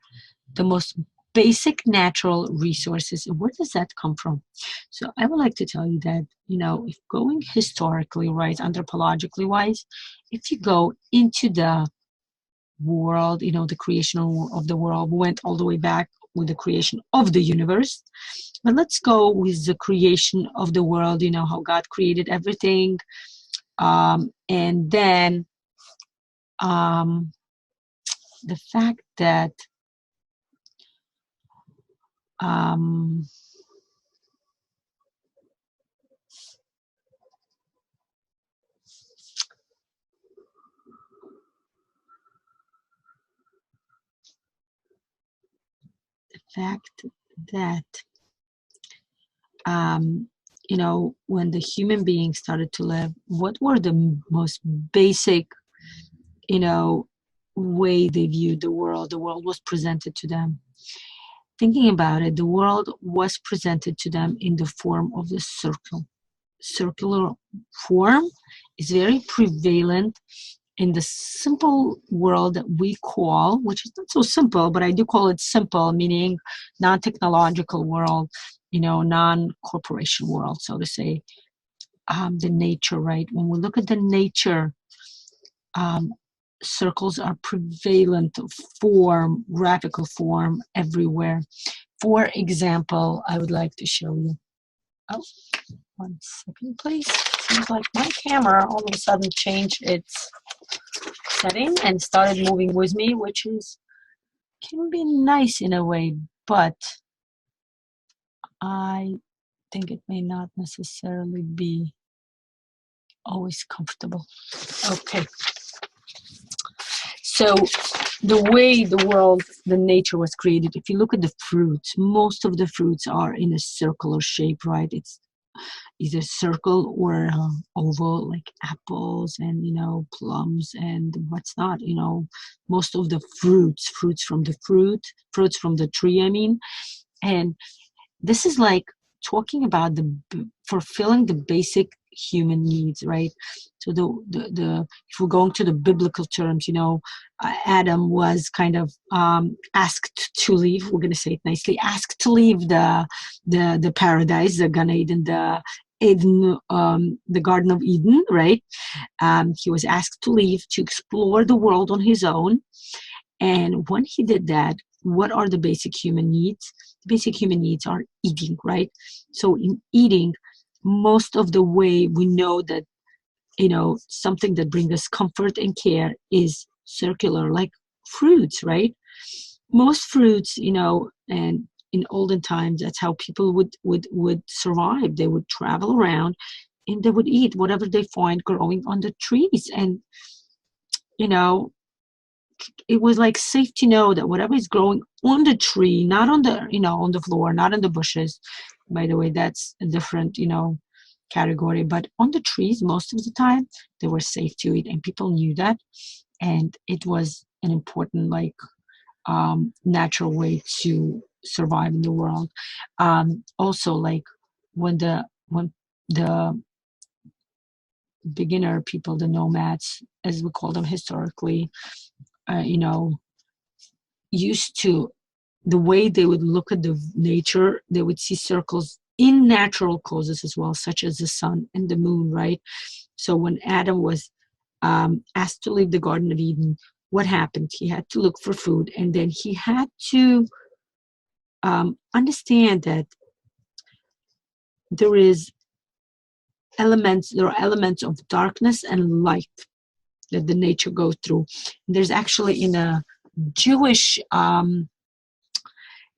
the most basic natural resources. And where does that come from? So I would like to tell you that, you know, if going historically, right, anthropologically wise, if you go into the world, you know, the creation of the world, we went all the way back with the creation of the universe. But let's go with the creation of the world, you know, how God created everything. And then the fact that um, fact that you know, when the human beings started to live, what were the most basic, you know, way they viewed the world? The world was presented to them. Thinking about it, the world was presented to them in the form of the circle. Circular form is very prevalent in the simple world that we call, which is not so simple, but I do call it simple, meaning non-technological world, you know, non-corporation world, so to say. The nature, right? When we look at the nature, circles are prevalent form, graphical form everywhere. For example, I would like to show you. Oh, 1 second, please. Seems like my camera all of a sudden changed its setting and started moving with me, which is can be nice in a way, but I think it may not necessarily be always comfortable. Okay. So the way the world, the nature was created, if you look at the fruits, most of the fruits are in a circular shape, right? It's either circle or oval, like apples and, you know, plums and what's not, you know, most of the fruits from the fruits from the tree, I mean. And this is like talking about fulfilling the basic human needs, right? So the if we're going to the biblical terms, you know, Adam was kind of asked to leave. We're going to say it nicely, asked to leave the paradise, the Gan Eden, the Garden of Eden, right? He was asked to leave to explore the world on his own. And when he did that, what are the basic human needs? The basic human needs are eating, right? So in eating, most of the way we know that, you know, something that brings us comfort and care is circular, like fruits, right? Most fruits, you know, and in olden times, that's how people would survive. They would travel around and they would eat whatever they find growing on the trees. And, you know, it was like safe to know that whatever is growing on the tree, not on the, you know, on the floor, not on the bushes. By the way, that's a different, you know, category. But on the trees, most of the time, they were safe to eat, and people knew that. And it was an important, like, natural way to survive in the world. Also, like when the beginner people, the nomads, as we call them historically, you know, used to, the way they would look at the nature, they would see circles in natural causes as well, such as the sun and the moon, right? So when Adam was asked to leave the Garden of Eden, what happened? He had to look for food, and then he had to understand that there are elements of darkness and light that the nature goes through. There's actually in a Jewish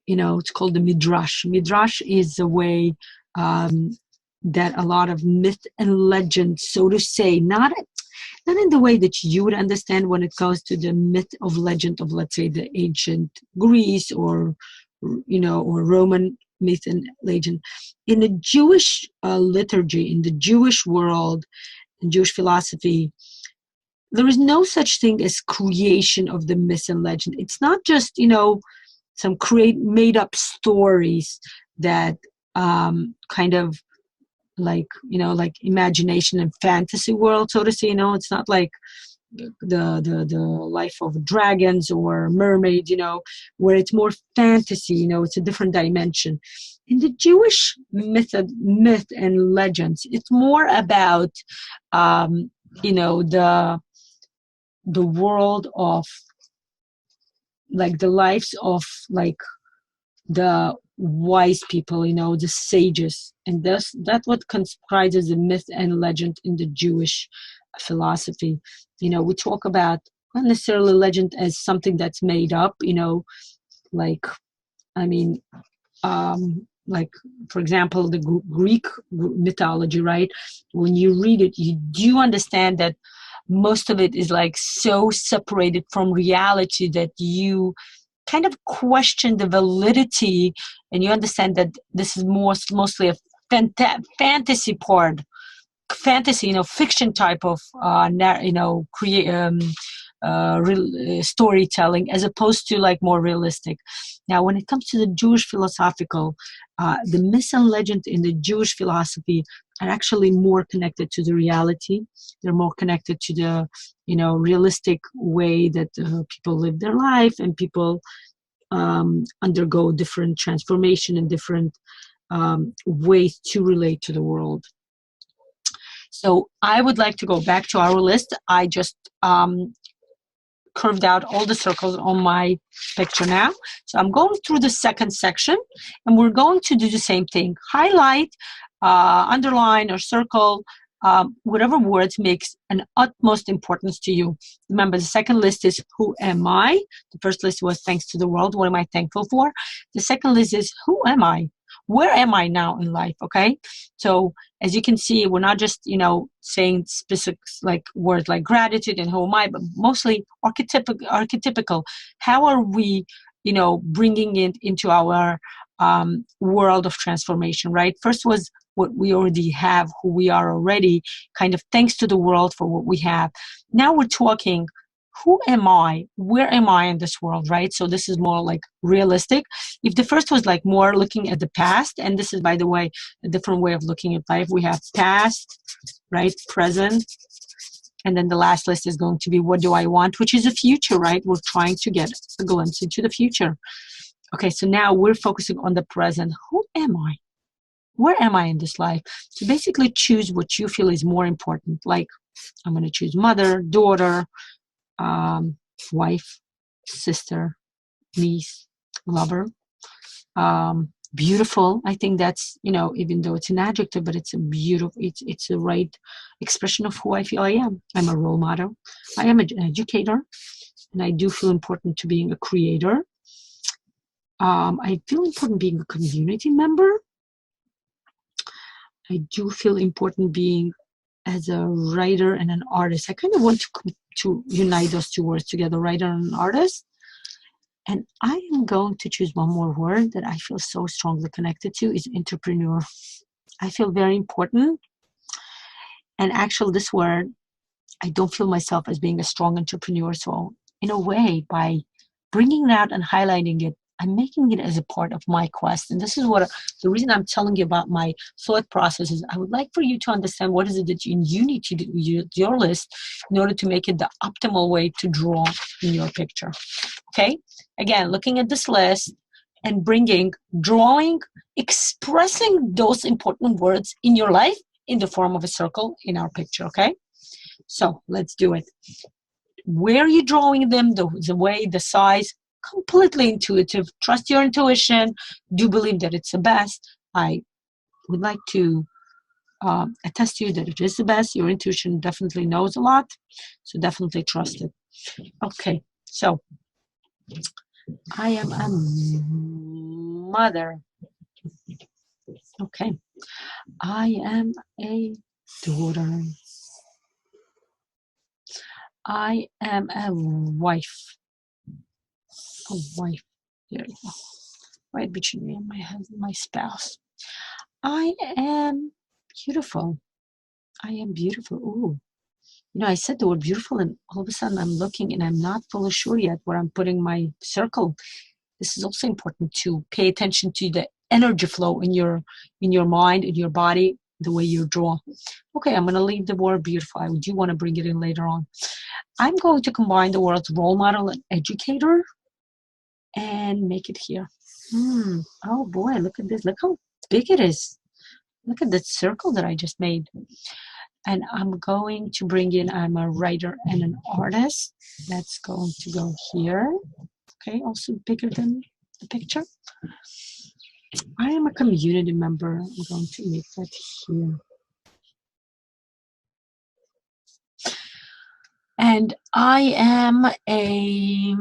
it's called the midrash. Midrash is a way that a lot of myth and legend, so to say, not in the way that you would understand when it goes to the myth of legend of, let's say, the ancient Greece or or Roman myth and legend. In the Jewish liturgy, in the Jewish world, in Jewish philosophy, there is no such thing as creation of the myth and legend. It's not just some made up stories that kind of like like imagination and fantasy world, so to say. It's not like the life of dragons or mermaids, where it's more fantasy. It's a different dimension. In the Jewish myth and legends, it's more about the world of like the lives of like the wise people, the sages, and that's what comprises the myth and legend in the Jewish philosophy. We talk about not necessarily legend as something that's made up, like I mean, like for example, the Greek mythology, right? When you read it, you do understand that most of it is like so separated from reality that you kind of question the validity, and you understand that this is mostly a fantasy part, fantasy, fiction type of storytelling, as opposed to like more realistic. Now, when it comes to the Jewish philosophical, the myth and legend in the Jewish philosophy are actually more connected to the reality. They're more connected to the realistic way that people live their life, and people undergo different transformation and different ways to relate to the world. So I would like to go back to our list. I just curved out all the circles on my picture now. So I'm going through the second section, and we're going to do the same thing. Highlight, underline, or circle whatever words makes an utmost importance to you. Remember, the second list is who am I? The first list was thanks to the world. What am I thankful for? The second list is who am I? Where am I now in life? Okay. So as you can see, we're not just, saying specific like words like gratitude and who am I, but mostly archetypical. How are we, bringing it into our world of transformation, right? First was what we already have, who we are already, kind of thanks to the world for what we have. Now we're talking, who am I? Where am I in this world, right? So this is more like realistic. If the first was like more looking at the past, and this is, by the way, a different way of looking at life. We have past, right? Present. And then the last list is going to be what do I want, which is the future, right? We're trying to get a glimpse into the future. Okay, so now we're focusing on the present. Who am I? Where am I in this life? So basically choose what you feel is more important. Like I'm going to choose mother, daughter, wife, sister, niece, lover, beautiful. I think that's, even though it's an adjective, but it's a beautiful, it's the right expression of who I feel I am. I'm a role model. I am an educator, and I do feel important to being a creator. I feel important being a community member. I do feel important being as a writer and an artist. I kind of want to unite those two words together, writer and artist. And I am going to choose one more word that I feel so strongly connected to is entrepreneur. I feel very important. And actually this word, I don't feel myself as being a strong entrepreneur. So in a way, by bringing it out and highlighting it, I'm making it as a part of my quest. And this is what the reason I'm telling you about my thought process is. I would like for you to understand what is it that you need to do your list in order to make it the optimal way to draw in your picture. Okay? Again, looking at this list and drawing, expressing those important words in your life in the form of a circle in our picture. Okay? So let's do it. Where are you drawing them? The way, the size, completely intuitive. Trust your intuition. Do believe that it's the best. I would like to attest to you that it is the best. Your intuition definitely knows a lot, so definitely trust it. Okay, so I am a mother. Okay. I am a daughter. I am a wife. A wife. There you go. Right between me and my husband, my spouse. I am beautiful. I am beautiful. Ooh. I said the word beautiful, and all of a sudden I'm looking and I'm not fully sure yet where I'm putting my circle. This is also important to pay attention to the energy flow in your mind, in your body, the way you draw. Okay, I'm going to leave the word beautiful. I do want to bring it in later on. I'm going to combine the words role model and educator and make it here. Oh boy, look at this. Look how big it is. Look at that circle that I just made. And I'm going to bring in, I'm a writer and an artist. That's going to go here. Okay, also bigger than the picture. I am a community member. I'm going to make that here. And I am a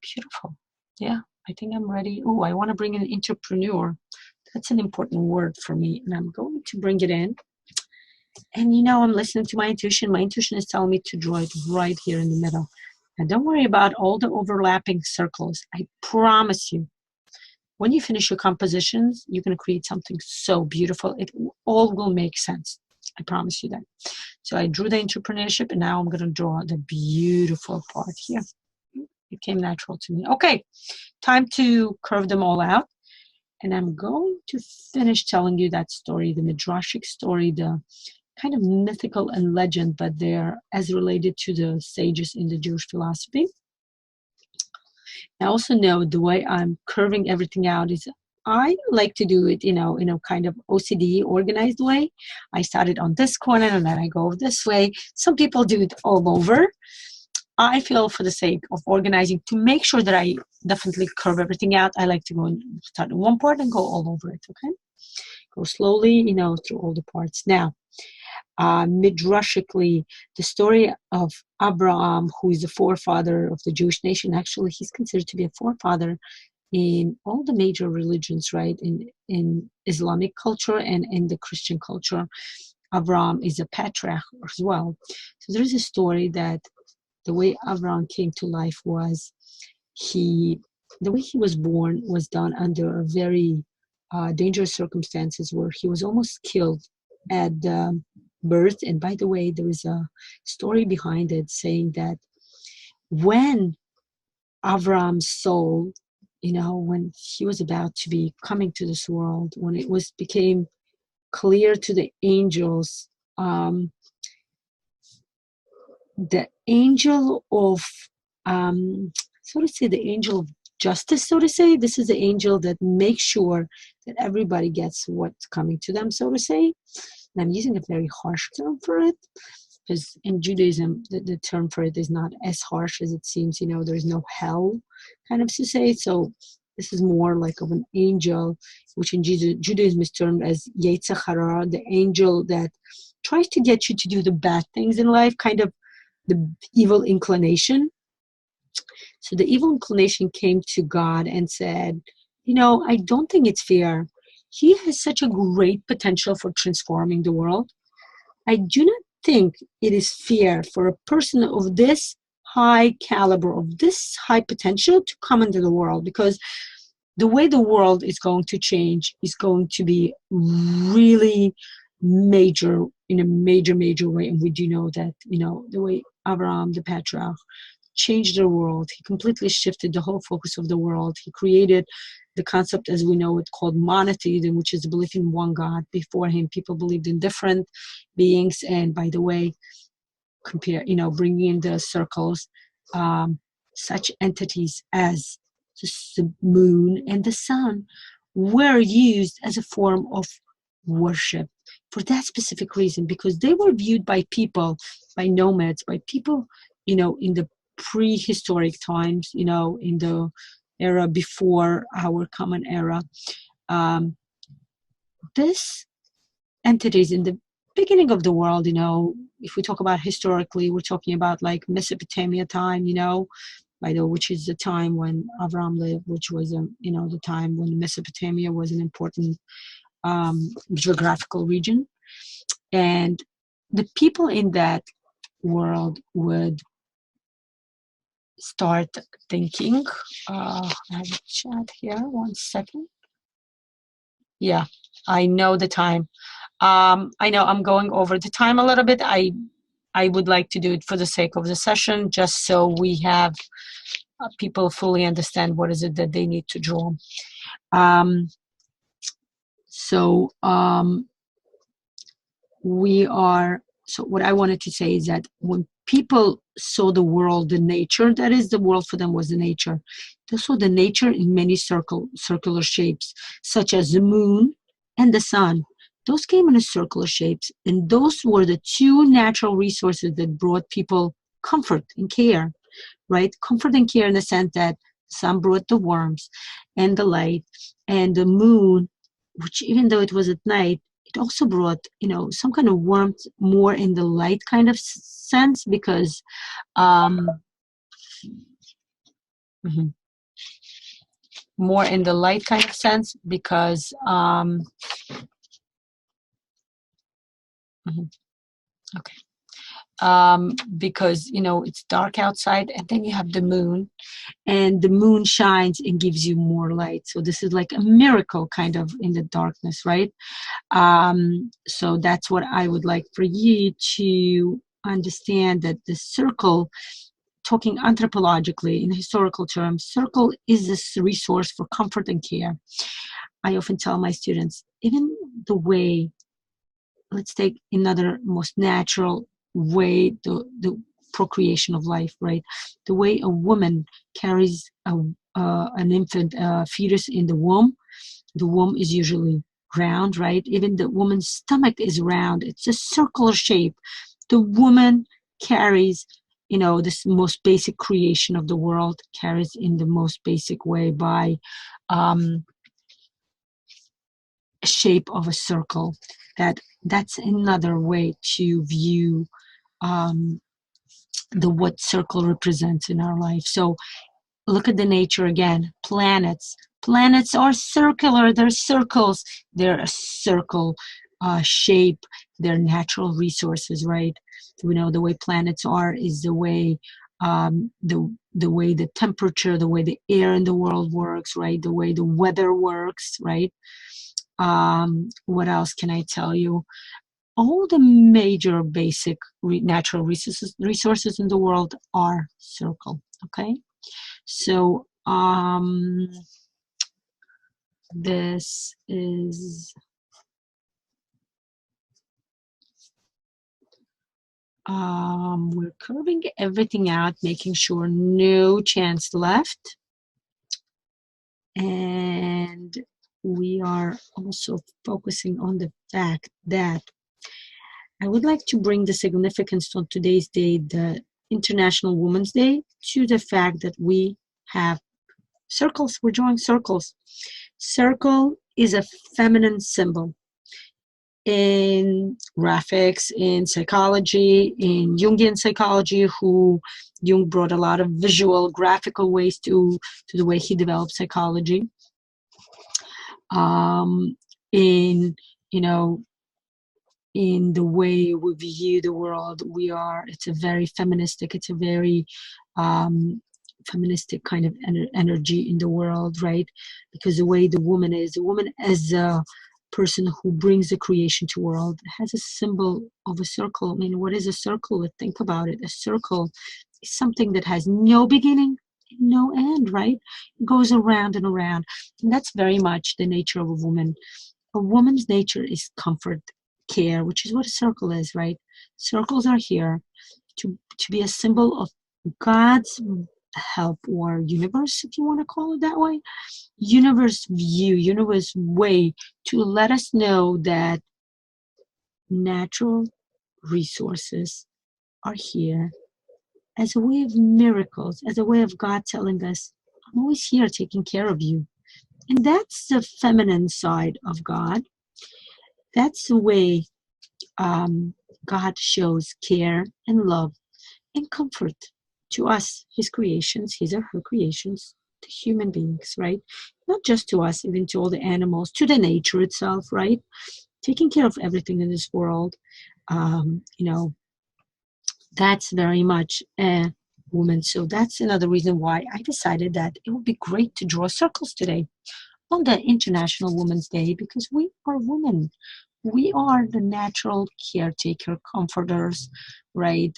beautiful. Yeah, I think I'm ready. Oh, I want to bring in an entrepreneur. That's an important word for me. And I'm going to bring it in. And I'm listening to my intuition. My intuition is telling me to draw it right here in the middle. And don't worry about all the overlapping circles. I promise you, when you finish your compositions, you're going to create something so beautiful. It all will make sense. I promise you that. So I drew the entrepreneurship, and now I'm going to draw the beautiful part here. It came natural to me. Okay, time to curve them all out. And I'm going to finish telling you that story, the Midrashic story, the kind of mythical and legend, but they're as related to the sages in the Jewish philosophy. I also know the way I'm curving everything out is I like to do it, in a kind of OCD organized way. I started on this corner and then I go this way. Some people do it all over. I feel for the sake of organizing to make sure that I definitely curve everything out. I like to go and start in one part and go all over it, okay? Go slowly, through all the parts. Now, midrashically, the story of Abraham, who is the forefather of the Jewish nation, actually, he's considered to be a forefather in all the major religions, right? In Islamic culture and in the Christian culture. Abraham is a patriarch as well. So there is a story that the way Abraham came to life was the way he was born was done under very dangerous circumstances where he was almost killed at birth. And by the way, there is a story behind it saying that when Avram's soul, when he was about to be coming to this world, when it became clear to the angels, the angel of, so to say, the angel of justice, so to say, this is the angel that makes sure that everybody gets what's coming to them, so to say. And I'm using a very harsh term for it, because in Judaism, the term for it is not as harsh as it seems. There's no hell, kind of to say. So this is more like of an angel, which in Judaism is termed as Yetzer Hara, the angel that tries to get you to do the bad things in life, kind of the evil inclination. So the evil inclination came to God and said, I don't think it's fair. He has such a great potential for transforming the world. I do not think it is fair for a person of this high caliber, of this high potential, to come into the world, because the way the world is going to change is going to be really major, in a major, major way. And we do know that, the way Abraham, the patriarch, changed the world. He completely shifted the whole focus of the world. He created the concept as we know it called monotheism, which is the belief in one God. Before him, people believed in different beings. And by the way, bringing in the circles, such entities as the moon and the sun were used as a form of worship for that specific reason, because they were viewed by people, by nomads, by people, in the prehistoric times, in the era before our common era. This entities in the beginning of the world, if we talk about historically, we're talking about like Mesopotamia time, by the way, which is the time when Avram lived, which was the time when Mesopotamia was an important geographical region, and the people in that world would start thinking. I have a chat here. 1 second. Yeah, I know the time. I know I'm going over the time a little bit. I would like to do it for the sake of the session, just so we have people fully understand what is it that they need to draw. So what I wanted to say is that when people saw the world, the nature, that is, the world for them was the nature. They saw the nature in many circular shapes, such as the moon and the sun. Those came in a circular shapes, and those were the two natural resources that brought people comfort and care, right? Comfort and care in the sense that the sun brought the warmth and the light, and the moon, which even though it was at night, it also brought, some kind of warmth, more in the light kind of sense, because mhm, more in the light kind of sense, because okay. Because it's dark outside, and then you have the moon, and the moon shines and gives you more light. So this is like a miracle kind of in the darkness, right? So that's what I would like for you to understand, that the circle, talking anthropologically in historical terms, circle is this resource for comfort and care. I often tell my students, even the way, let's take another most natural way, the procreation of life, right? The way a woman carries an infant, fetus in the womb is usually round, right? Even the woman's stomach is round. It's a circular shape. The woman carries, this most basic creation of the world, carries in the most basic way by a shape of a circle. That's another way to view what circle represents in our life. So look at the nature again. Planets are circular. They're circles. They're a circle shape. They're natural resources, right? We know the way planets are is the way the way the temperature, the way the air in the world works, right? The way the weather works, right? What else can I tell you? All the major basic natural resources in the world are circle. Okay, so this is we're curving everything out, making sure no chance left, and we are also focusing on the fact that I would like to bring the significance of today's day, the International Women's Day, to the fact that we have circles. We're drawing circles. Circle is a feminine symbol. In graphics, in psychology, in Jungian psychology, who Jung brought a lot of visual, graphical ways to the way he developed psychology. In in the way we view the world, it's a very feministic, it's a very feministic kind of energy in the world, right? Because the way the woman as a person who brings the creation to world has a symbol of a circle. I mean, what is a circle? Think about it. A circle is something that has no beginning, no end, right? It goes around and around. And that's very much the nature of a woman. A woman's nature is comfort, care, which is what a circle is, right? Circles are here to be a symbol of God's help, or universe, if you want to call it that way. Universe view, universe way to let us know that natural resources are here as a way of miracles, as a way of God telling us, I'm always here taking care of you. And that's the feminine side of God. That's the way God shows care and love and comfort to us, his creations, his or her creations, to human beings, right? Not just to us, even to all the animals, to the nature itself, right? Taking care of everything in this world, you know, that's very much a woman. So that's another reason why I decided that it would be great to draw circles today on the International Women's Day, because we are women. We are the natural caretaker, comforters, right?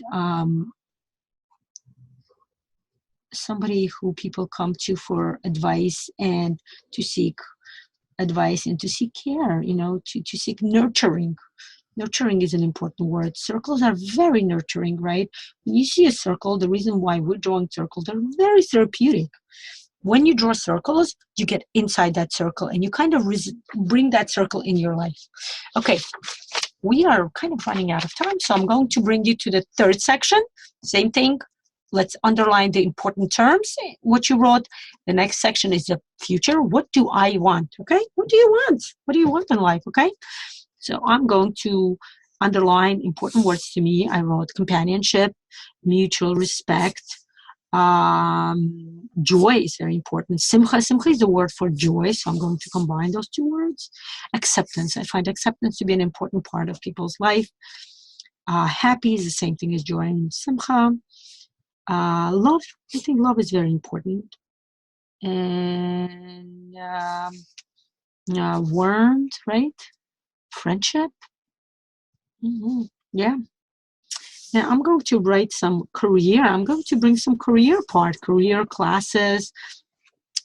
Somebody who people come to for advice and to seek advice and to seek care, you know, to seek nurturing. Nurturing is an important word. Circles are very nurturing, right? When you see a circle, the reason why we're drawing circles, they're very therapeutic. When you draw circles, you get inside that circle and you kind of bring that circle in your life. Okay, we are kind of running out of time, so I'm going to bring you to the third section. Same thing. Let's underline the important terms, what you wrote. The next section is the future. What do I want? Okay, what do you want? What do you want in life? Okay, so I'm going to underline important words to me. I wrote companionship, mutual respect, joy is very important. Simcha is the word for joy, so I'm going to combine those two words. Acceptance. I find acceptance to be an important part of people's life. Happy is the same thing as joy and simcha. Love. I think love is very important. And warmth, right? Friendship. Yeah. Now I'm going to write some career. I'm going to bring some career classes,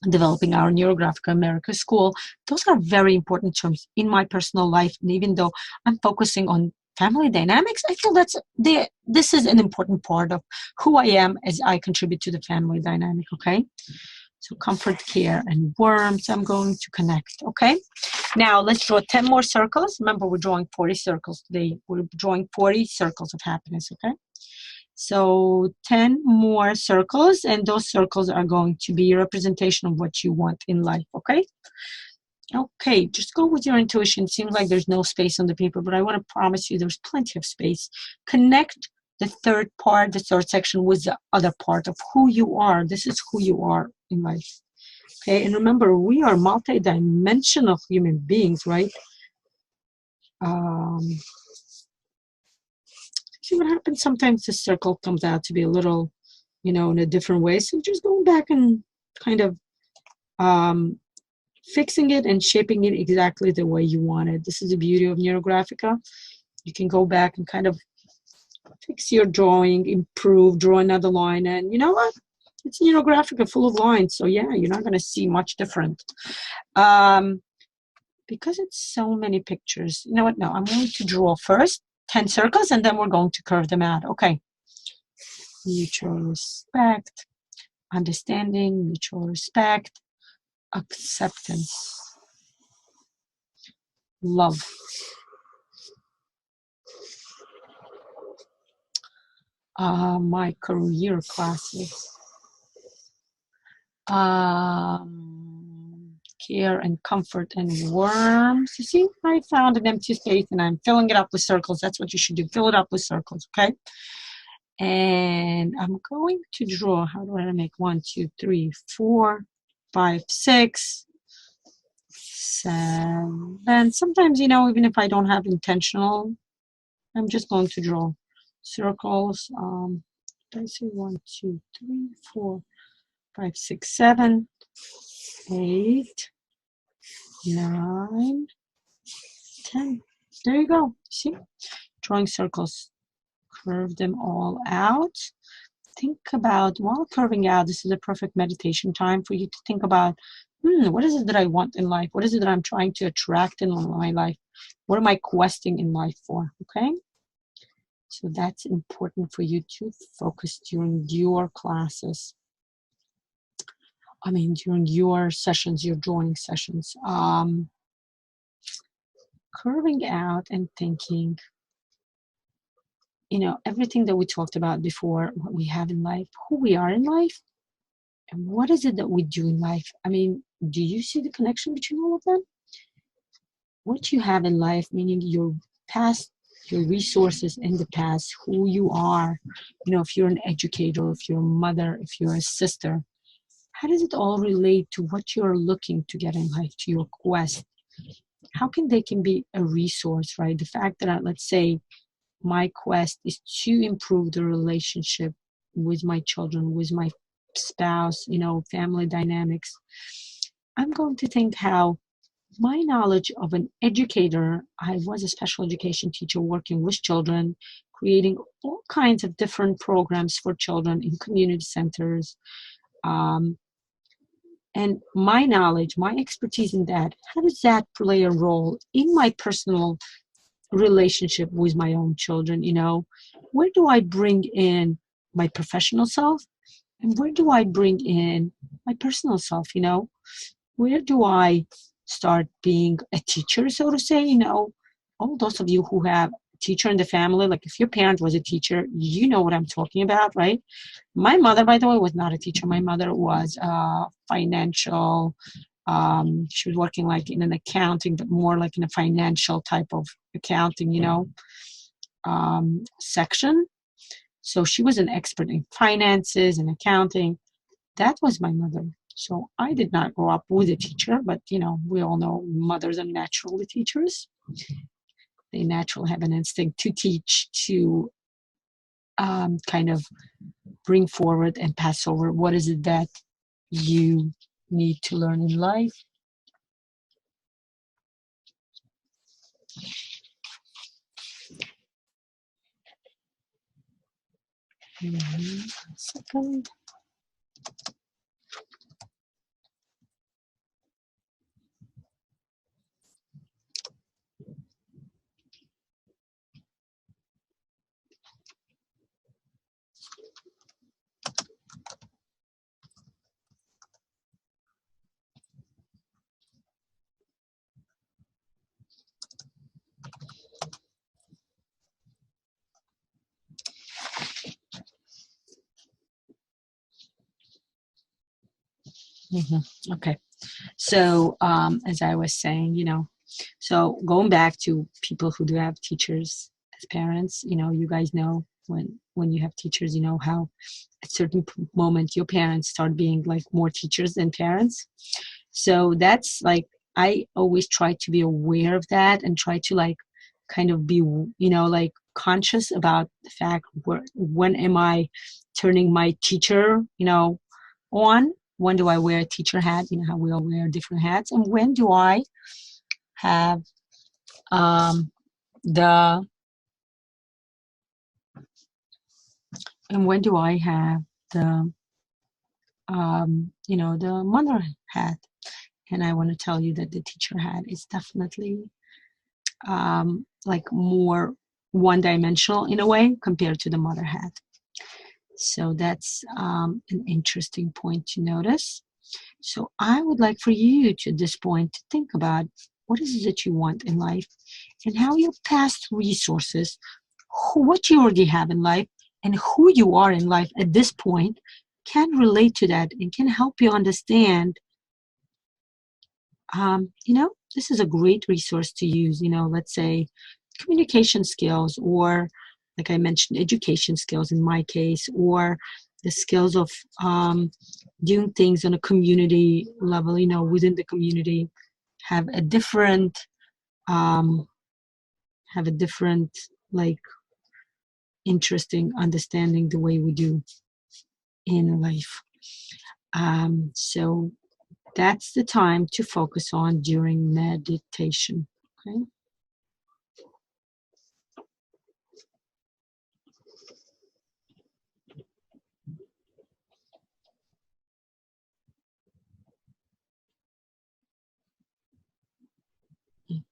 developing our Neurographic America School. Those are very important terms in my personal life. And even though I'm focusing on family dynamics, I feel this is an important part of who I am as I contribute to the family dynamic, okay? So comfort, care, and warmth, I'm going to connect, okay? Now, let's draw 10 more circles. Remember, we're drawing 40 circles today. We're drawing 40 circles of happiness, okay? So 10 more circles, and those circles are going to be a representation of what you want in life, okay? Okay, just go with your intuition. It seems like there's no space on the paper, but I want to promise you there's plenty of space. Connect the third section with the other part of who you are. This is who you are in life. Okay, and remember, we are multi-dimensional human beings, right? See what happens? Sometimes the circle comes out to be a little, in a different way. So just going back and kind of fixing it and shaping it exactly the way you want it. This is the beauty of Neurographica. You can go back and kind of fix your drawing, improve, draw another line, and you know what? It's Neurographica full of lines, so yeah, you're not going to see much different. Because it's so many pictures. You know what? No, I'm going to draw first 10 circles, and then we're going to curve them out. Okay. Mutual respect, understanding, mutual respect, acceptance, love. My career classes. Care and comfort and warmth. You see, I found an empty space and I'm filling it up with circles. That's what you should do. Fill it up with circles, okay? And I'm going to draw. How do I make 1, 2, 3, 4, 5, 6, 7. Sometimes, even if I don't have intentional, I'm just going to draw circles. I say 1, 2, 3, 4, 5, 6, 7, 8, 9, 10. There you go. See? Drawing circles. Curve them all out. Think about, while curving out, this is a perfect meditation time for you to think about, what is it that I want in life? What is it that I'm trying to attract in my life? What am I questing in life for? Okay? So that's important for you to focus during your classes. During your sessions, your drawing sessions. Curving out and thinking, everything that we talked about before, what we have in life, who we are in life, and what is it that we do in life. Do you see the connection between all of them? What you have in life, meaning your past, your resources in the past, who you are, if you're an educator, if you're a mother, if you're a sister, how does it all relate to what you're looking to get in life, to your quest? How they can be a resource, right? The fact that, let's say, my quest is to improve the relationship with my children, with my spouse, family dynamics. I'm going to think how my knowledge of an educator, I was a special education teacher working with children, creating all kinds of different programs for children in community centers. And my knowledge, my expertise in that, how does that play a role in my personal relationship with my own children? Where do I bring in my professional self, and where do I bring in my personal self? Where do I start being a teacher, so to say? All those of you who have a teacher in the family, like if your parent was a teacher, you know what I'm talking about, right? My mother, by the way, was not a teacher. My mother was financial. She was working like in an accounting, but more like in a financial type of accounting, section. So she was an expert in finances and accounting. That was my mother. So I did not grow up with a teacher, but we all know mothers are naturally teachers. They naturally have an instinct to teach, to kind of bring forward and pass over what is it that you need to learn in life. One second. Okay. So as I was saying, so going back to people who do have teachers as parents, you guys know when you have teachers, how at certain moment your parents start being like more teachers than parents. So that's like, I always try to be aware of that and try to like kind of be, like conscious about the fact when am I turning my teacher, on? When do I wear a teacher hat? How we all wear different hats. And when do I have the and when do I have the the mother hat? And I want to tell you that the teacher hat is definitely like more one-dimensional in a way compared to the mother hat. So that's an interesting point to notice. So I would like for you to, at this point, to think about what is it that you want in life and how your past resources, what you already have in life and who you are in life at this point can relate to that and can help you understand, this is a great resource to use, let's say communication skills, or like I mentioned, education skills in my case, or the skills of doing things on a community level, within the community, have a different, like interesting understanding the way we do in life. So that's the time to focus on during meditation. Okay.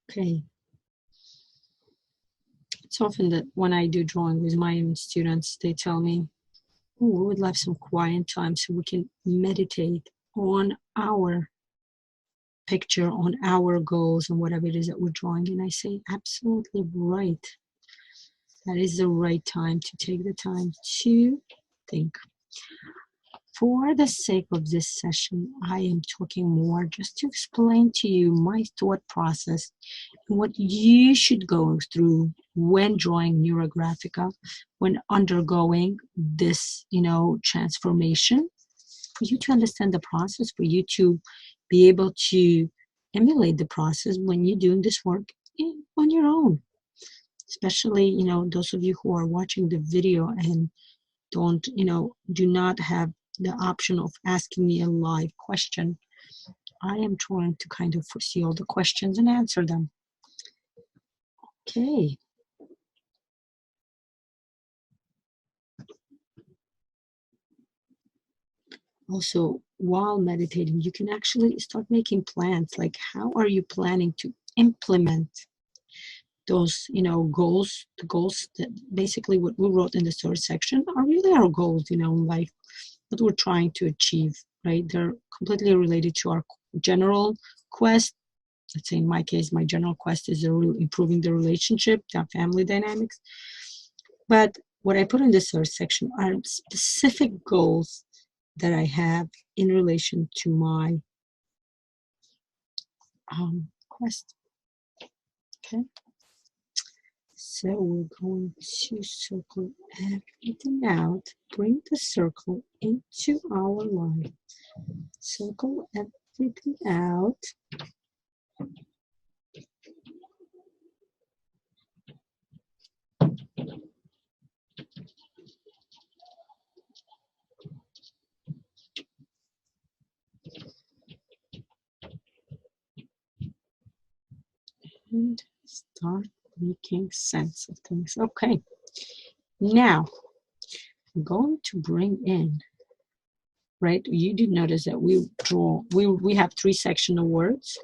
Okay. It's often that when I do drawing with my own students, they tell me, oh, we would love some quiet time so we can meditate on our picture, on our goals, and whatever it is that we're drawing. And I say, absolutely right. That is the right time to take the time to think. For the sake of this session, I am talking more just to explain to you my thought process and what you should go through when drawing Neurographica, when undergoing this, transformation, for you to understand the process, for you to be able to emulate the process when you're doing this work on your own. Especially, those of you who are watching the video and do not have the option of asking me a live question. I am trying to kind of foresee all the questions and answer them. Okay. Also, while meditating, you can actually start making plans. Like, how are you planning to implement those, goals? The goals that basically what we wrote in the third section are really our goals, in life, what we're trying to achieve, right? They're completely related to our general quest. Let's say in my case, my general quest is improving the relationship, the family dynamics. But what I put in this third section are specific goals that I have in relation to my quest. Okay. So we're going to circle everything out, bring the circle into our life. Circle everything out. And start making sense of things. Okay. Now, I'm going to bring in, right? You did notice that we have 3 sections of words,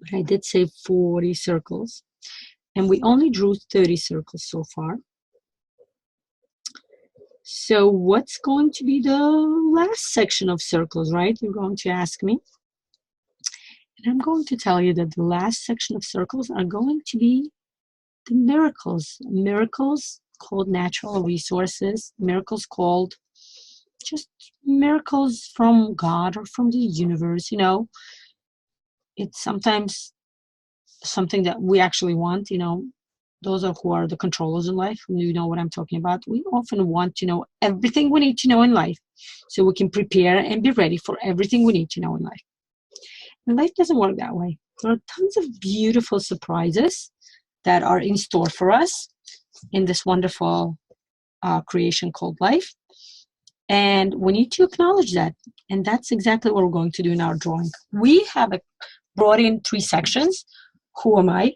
but I did say 40 circles, and we only drew 30 circles so far. So what's going to be the last section of circles, right? You're going to ask me. And I'm going to tell you that the last section of circles are going to be the miracles. Miracles called natural resources, miracles called just miracles from God or from the universe, It's sometimes something that we actually want, those are who are the controllers in life. You know what I'm talking about. We often want to know everything we need to know in life so we can prepare and be ready for everything we need to know in life. And life doesn't work that way. There are tons of beautiful surprises that are in store for us in this wonderful creation called life. And we need to acknowledge that. And that's exactly what we're going to do in our drawing. We have brought in 3 sections. Who am I?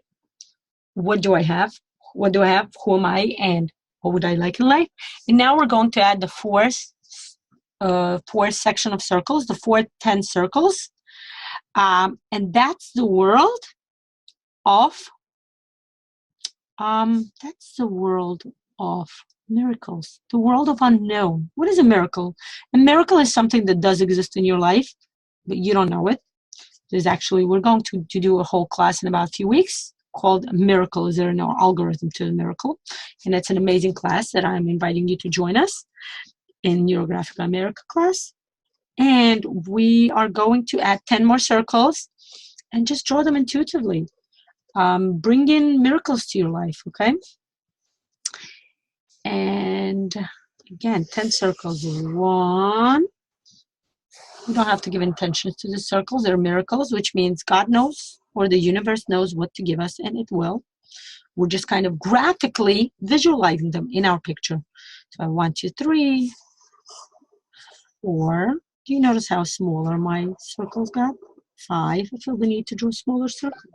What do I have? What do I have? Who am I? And what would I like in life? And now we're going to add the fourth section of circles, the 10 circles. And that's the world of miracles, the world of unknown. What is a miracle? A miracle is something that does exist in your life, but you don't know it. We're going to do a whole class in about a few weeks called Miracle. Is there no algorithm to the miracle? And it's an amazing class that I'm inviting you to join us in Neurographica America class. And we are going to add 10 more circles and just draw them intuitively. Bring in miracles to your life, okay? And again, 10 circles. 1. You don't have to give intentions to the circles. They're miracles, which means God knows or the universe knows what to give us, and it will. We're just kind of graphically visualizing them in our picture. So 1, 2, 3, 4. Do you notice how smaller my circles got? 5. I feel the need to draw a smaller circle.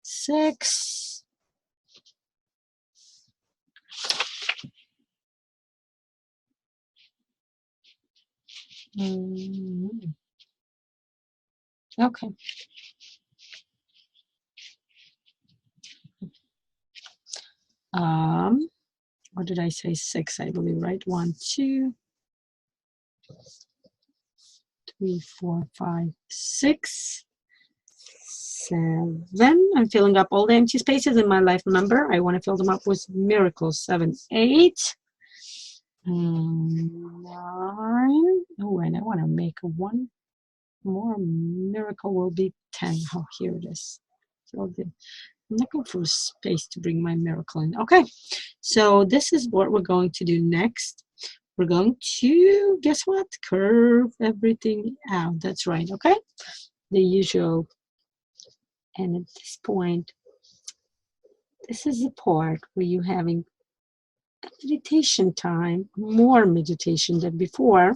6. Okay. What did I say? 6, I believe, right? 1, 2, 3, 4, 5, 6, 7. I'm filling up all the empty spaces in my life. Remember, I want to fill them up with miracles. 7, 8. 9. Oh, and I want to make one more miracle will be 10. Oh, here it is. So I'm looking for space to bring my miracle in. Okay, so this is what we're going to do next. We're going to, guess what? Curve everything out. That's right, okay? The usual. And at this point, this is the part where you're having meditation time, more meditation than before,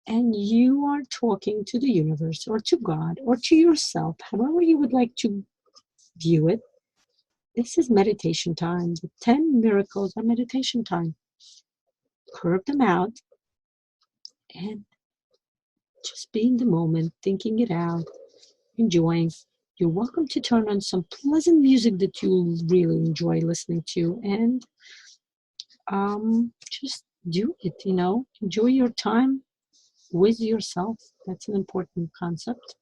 and you are talking to the universe or to God or to yourself, however you would like to view it. This is meditation time. The 10 miracles are meditation time. Curve them out and just be in the moment, thinking it out, enjoying. You're welcome to turn on some pleasant music that you really enjoy listening to, and just do it, enjoy your time with yourself. That's an important concept.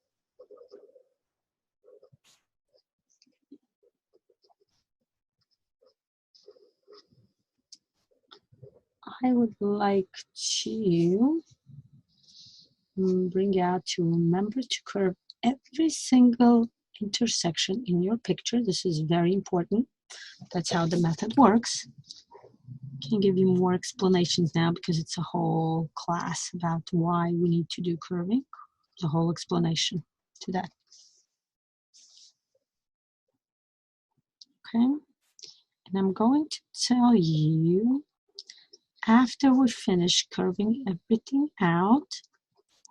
I would like to bring out to remember to curve every single intersection in your picture. This is very important. That's how the method works. I can give you more explanations now because it's a whole class about why we need to do curving. The whole explanation to that. Okay, and I'm going to tell you after we finish curving everything out,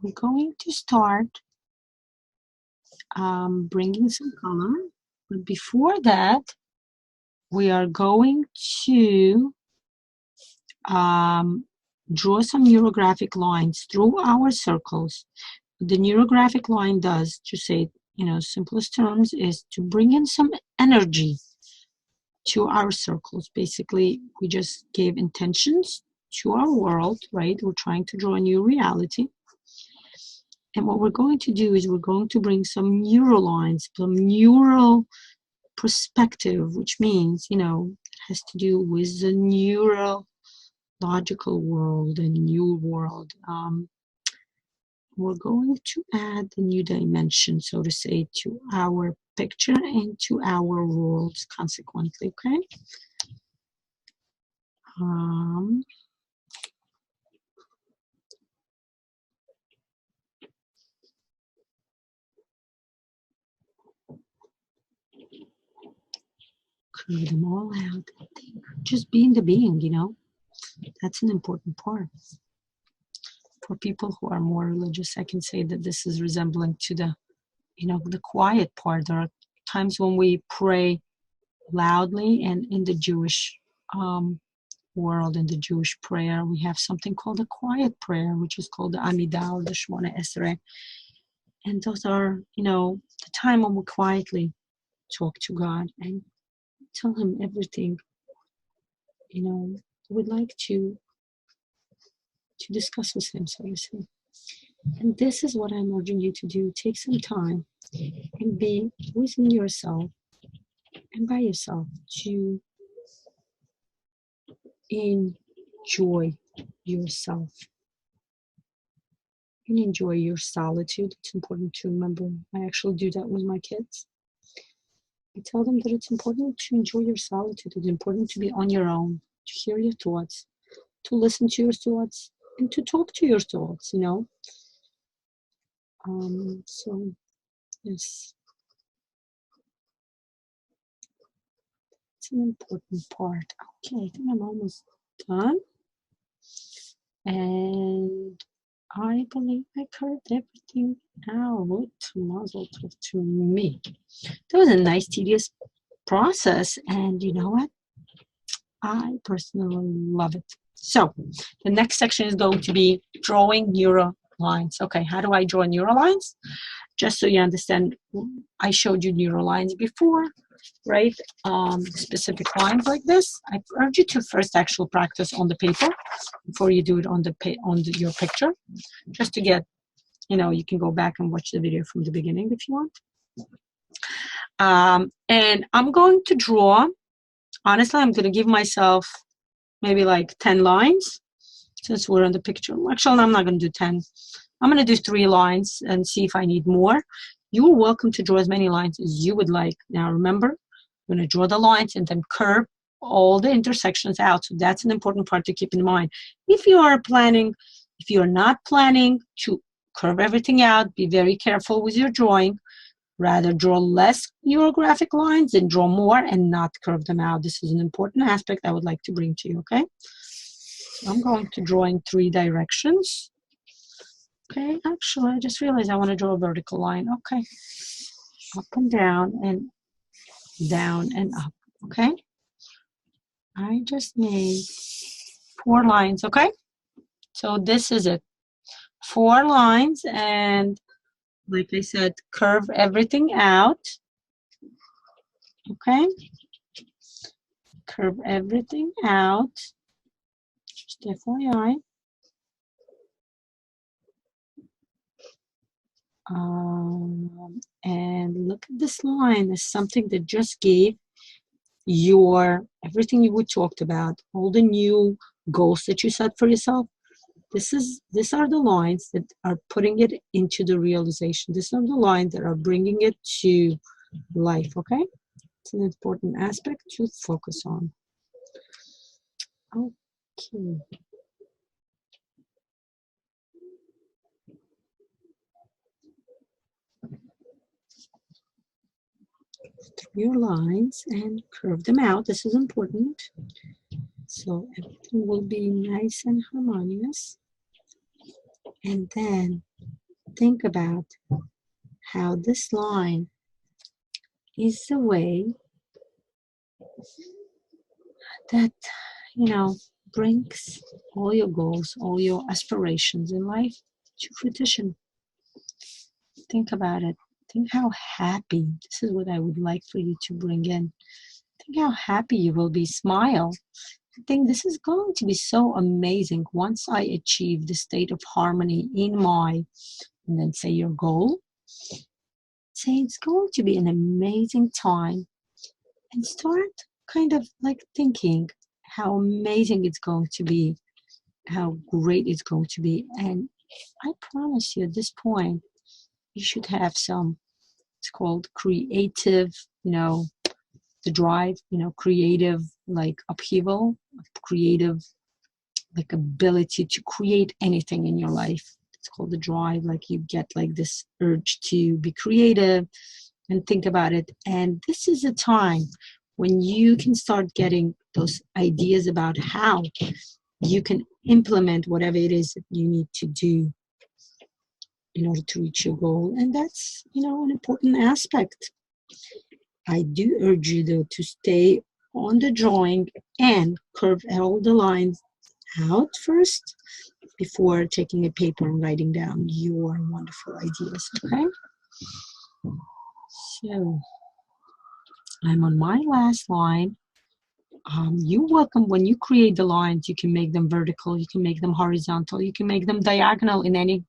we're going to start bringing some color. But before that, we are going to draw some neurographic lines through our circles. What the neurographic line does, to say, simplest terms, is to bring in some energy to our circles. Basically, we just gave intentions to our world, right? We're trying to draw a new reality. And what we're going to do is we're going to bring some neural lines, some neural perspective, which means, it has to do with the neurological world and new world. We're going to add a new dimension, so to say, to our picture and to our worlds consequently, okay? Curve them all out. Just being the being, that's an important part. For people who are more religious, I can say that this is resembling to the quiet part. There are times when we pray loudly, and in the Jewish world, in the Jewish prayer, we have something called a quiet prayer, which is called the Amidah or the Shmona Esrei. And those are, the time when we quietly talk to God and tell him everything, we'd like to discuss with him, so to say. And this is what I'm urging you to do. Take some time and be within yourself and by yourself to enjoy yourself and enjoy your solitude. It's important to remember. I actually do that with my kids. I tell them that it's important to enjoy your solitude. It's important to be on your own, to hear your thoughts, to listen to your thoughts, and to talk to your thoughts, So, yes. It's an important part. Okay, I think I'm almost done. And I believe I curved everything out. Mazel tov to me. That was a nice, tedious process. And you know what? I personally love it. So the next section is going to be drawing neural lines. Okay, how do I draw neural lines? Just so you understand, I showed you neural lines before, right? Specific lines like this. I urge you to first actually practice on the paper before you do it on your picture, just to get, you can go back and watch the video from the beginning if you want. And I'm going to draw. Honestly, I'm going to give myself maybe like 10 lines. since we're in the picture. Actually, I'm not going to do 10. I'm going to do 3 lines and see if I need more. You're welcome to draw as many lines as you would like. Now, remember, I'm going to draw the lines and then curve all the intersections out. So that's an important part to keep in mind. If you are not planning to curve everything out, be very careful with your drawing. Rather draw less geographic lines and draw more and not curve them out. This is an important aspect I would like to bring to you, okay? So I'm going to draw in 3 directions. Okay, actually, I just realized I want to draw a vertical line. Okay, up and down and up, okay? I just made 4 lines, okay? So this is it. 4 lines, and like I said, curve everything out, okay? Curve everything out, just FYI. And look at this line. It's something that just gave everything you talked about, all the new goals that you set for yourself. These are the lines that are putting it into the realization. These are the lines that are bringing it to life, okay? It's an important aspect to focus on. Okay. Through your lines and curve them out. This is important. So everything will be nice and harmonious. And then think about how this line is the way that, brings all your goals, all your aspirations in life to fruition. Think about it. Think how happy. This is what I would like for you to bring in. Think how happy you will be. Smile. I think this is going to be so amazing once I achieve the state of harmony in and then say your goal. Say it's going to be an amazing time, and start kind of like thinking how amazing it's going to be, how great it's going to be. And I promise you at this point, you should have it's called creative, the drive, creative, like upheaval, creative, like ability to create anything in your life. It's called the drive. Like you get like this urge to be creative and think about it. And this is a time when you can start getting those ideas about how you can implement whatever it is that you need to do in order to reach your goal. And that's, an important aspect. I do urge you, though, to stay on the drawing and curve all the lines out first before taking a paper and writing down your wonderful ideas, okay? So I'm on my last line. You're welcome. When you create the lines, you can make them vertical, you can make them horizontal, you can make them diagonal in any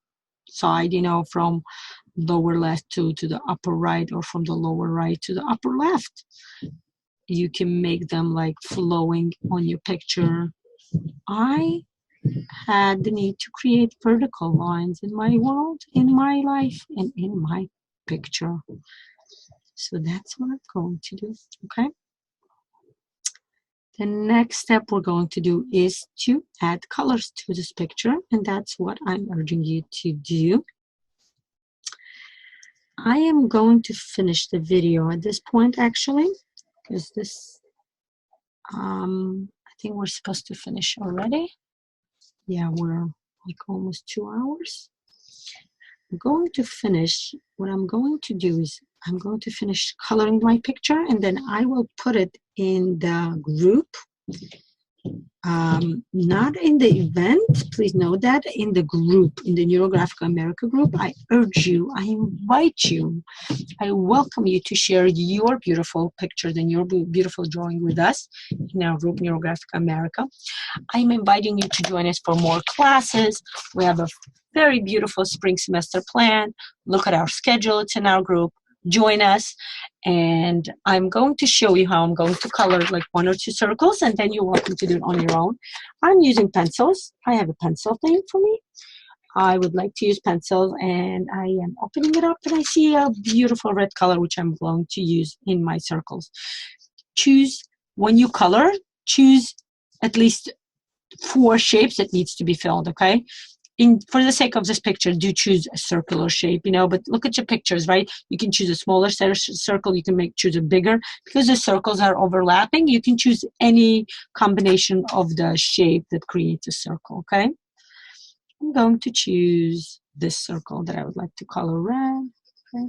side, from lower left to the upper right, or from the lower right to the upper left. You can make them like flowing on your picture. I had the need to create vertical lines in my world, in my life, and in my picture. So that's what I'm going to do, okay? The next step we're going to do is to add colors to this picture, and that's what I'm urging you to do. I am going to finish the video at this point, actually, because this, I think we're supposed to finish already. Yeah, we're like almost 2 hours. I'm going to finish. What I'm going to do is I'm going to finish coloring my picture, and then I will put it in the group. Not in the event, please know that, in the group, in the Neurographic America group. I urge you, I invite you, I welcome you to share your beautiful pictures and your beautiful drawing with us in our group, Neurographic America. I'm inviting you to join us for more classes. We have a very beautiful spring semester plan. Look at our schedule, it's in our group. join us, and I'm going to show you how I'm going to color like 1 or 2 circles, and then you're welcome to do it on your own. I'm using pencils. I have a pencil thing for me. I would like to use pencils, and I am opening it up, and I see a beautiful red color, which I'm going to use in my circles. When you color, choose at least 4 shapes that needs to be filled, okay? For the sake of this picture, do choose a circular shape, but look at your pictures, right? You can choose a smaller circle, you can choose a bigger. Because the circles are overlapping, you can choose any combination of the shape that creates a circle, okay? I'm going to choose this circle that I would like to color red, okay?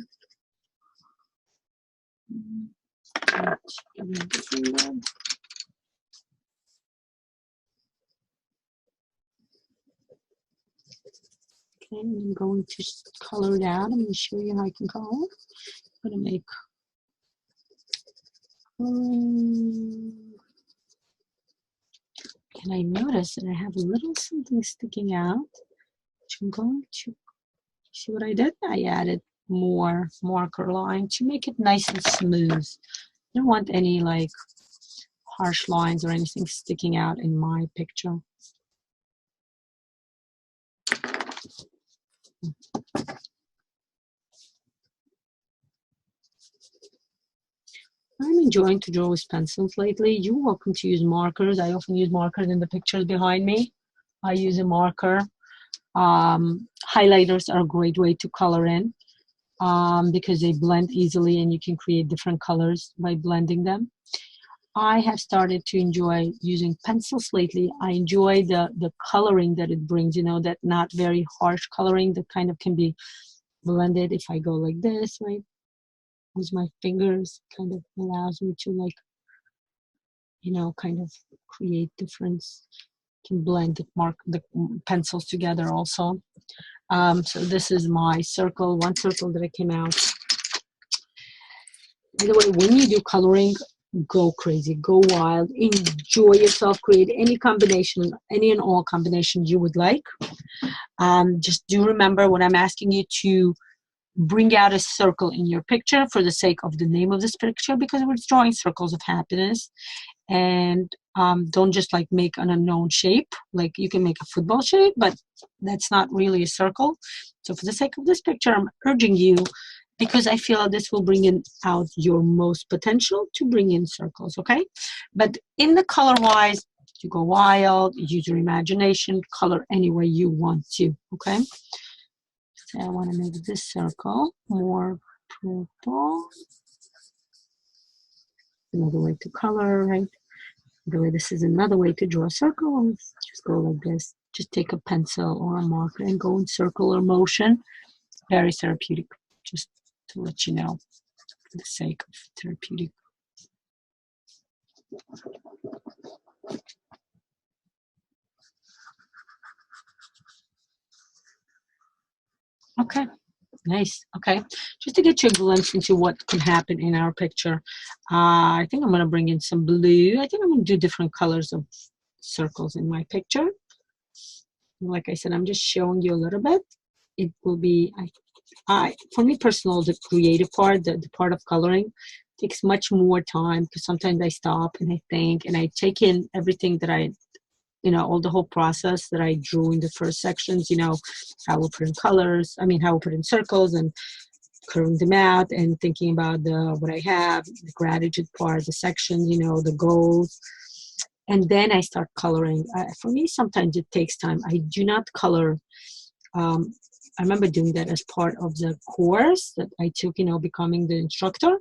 Okay, I'm going to color it out. I'm going to show you how I can color it. I'm going to make and I notice that I have a little something sticking out, which I'm going to see what I did. I added more marker line to make it nice and smooth. I don't want any like harsh lines or anything sticking out in my picture. I'm enjoying to draw with pencils lately. You're welcome to use markers. I often use markers in the pictures behind me. I use a marker. Highlighters are a great way to color in because they blend easily and you can create different colors by blending them. I have started to enjoy using pencils lately. I enjoy the coloring that it brings, that not very harsh coloring that kind of can be blended. If I go like this, right, with my fingers, kind of allows me to like, kind of create difference. Can blend the pencils together also. So this is my circle, one circle that I came out. By the way, when you do coloring, go crazy, go wild, enjoy yourself, create any combination, any and all combinations you would like. Just do remember when I'm asking you to bring out a circle in your picture for the sake of the name of this picture, because we're drawing circles of happiness. And don't just like make an unknown shape. Like you can make a football shape, but that's not really a circle. So for the sake of this picture, I'm urging you, because I feel this will bring out your most potential, to bring in circles, okay? But in the color-wise, you go wild, use your imagination, color any way you want to, okay? So I want to make this circle more purple. Another way to color, right? The way this is another way to draw a circle. Just go like this. Just take a pencil or a marker and go in circular motion. Very therapeutic, just to let you know, for the sake of therapeutic. Okay, nice. Okay, just to get you a glimpse into what can happen in our picture, I think I'm going to bring in some blue. I think I'm going to do different colors of circles in my picture. Like I said, I'm just showing you a little bit. It will be, for me personal, the creative part, the part of coloring takes much more time, because sometimes I stop and I think and I take in everything that all the whole process that I drew in the first sections, how we'll put in colors, how we'll put in circles and curving them out, and thinking about what I have, the gratitude part, the sections, the goals. And then I start coloring. For me, sometimes it takes time. I do not color. I remember doing that as part of the course that I took, becoming the instructor,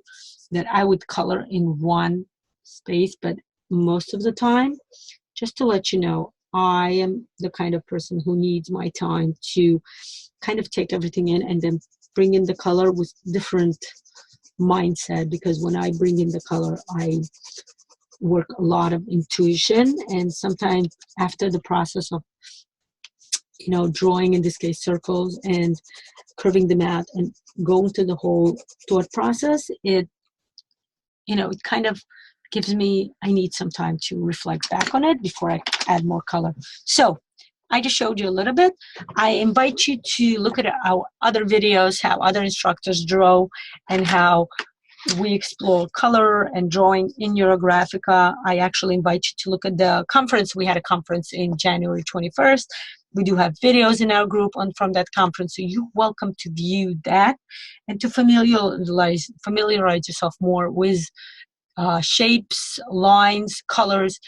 that I would color in one space. But most of the time, just to let you know, I am the kind of person who needs my time to kind of take everything in and then bring in the color with different mindset. Because when I bring in the color, I work a lot of intuition, and sometimes after the process of drawing, in this case circles, and curving them out and going through the whole thought process, it kind of gives me, I need some time to reflect back on it before I add more color. So I just showed you a little bit. I invite you to look at our other videos, how other instructors draw and how we explore color and drawing in Eurographica. I actually invite you to look at the conference. We had a conference in January 21st. We do have videos in our group from that conference, so you're welcome to view that and to familiarize yourself more with shapes, lines, colors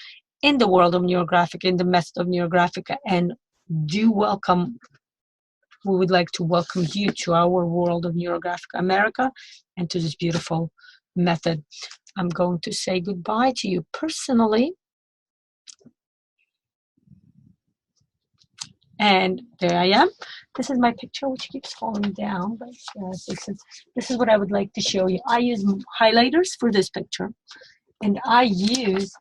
in the world of Neurographica, in the method of Neurographica, and we would like to welcome you to our world of Neurographica America and to this beautiful method. I'm going to say goodbye to you personally. And there I am. This is my picture, which keeps falling down, but this is what I would like to show you. I use highlighters for this picture, and I use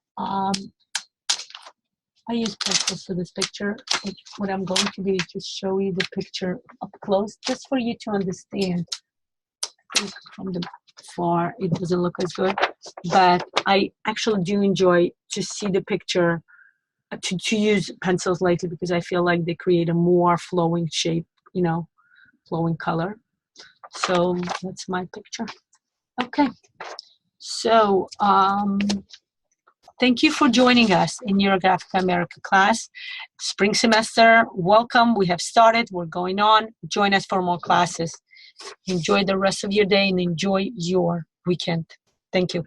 pencils for this picture. What I'm going to do is just show you the picture up close, just for you to understand. I think from the far, it doesn't look as good, but I actually do enjoy to see the picture, to use pencils lightly, because I feel like they create a more flowing shape, flowing color. So that's my picture. Okay. So, thank you for joining us in Eurographica America class. Spring semester, welcome. We have started. We're going on. Join us for more classes. Enjoy the rest of your day and enjoy your weekend. Thank you.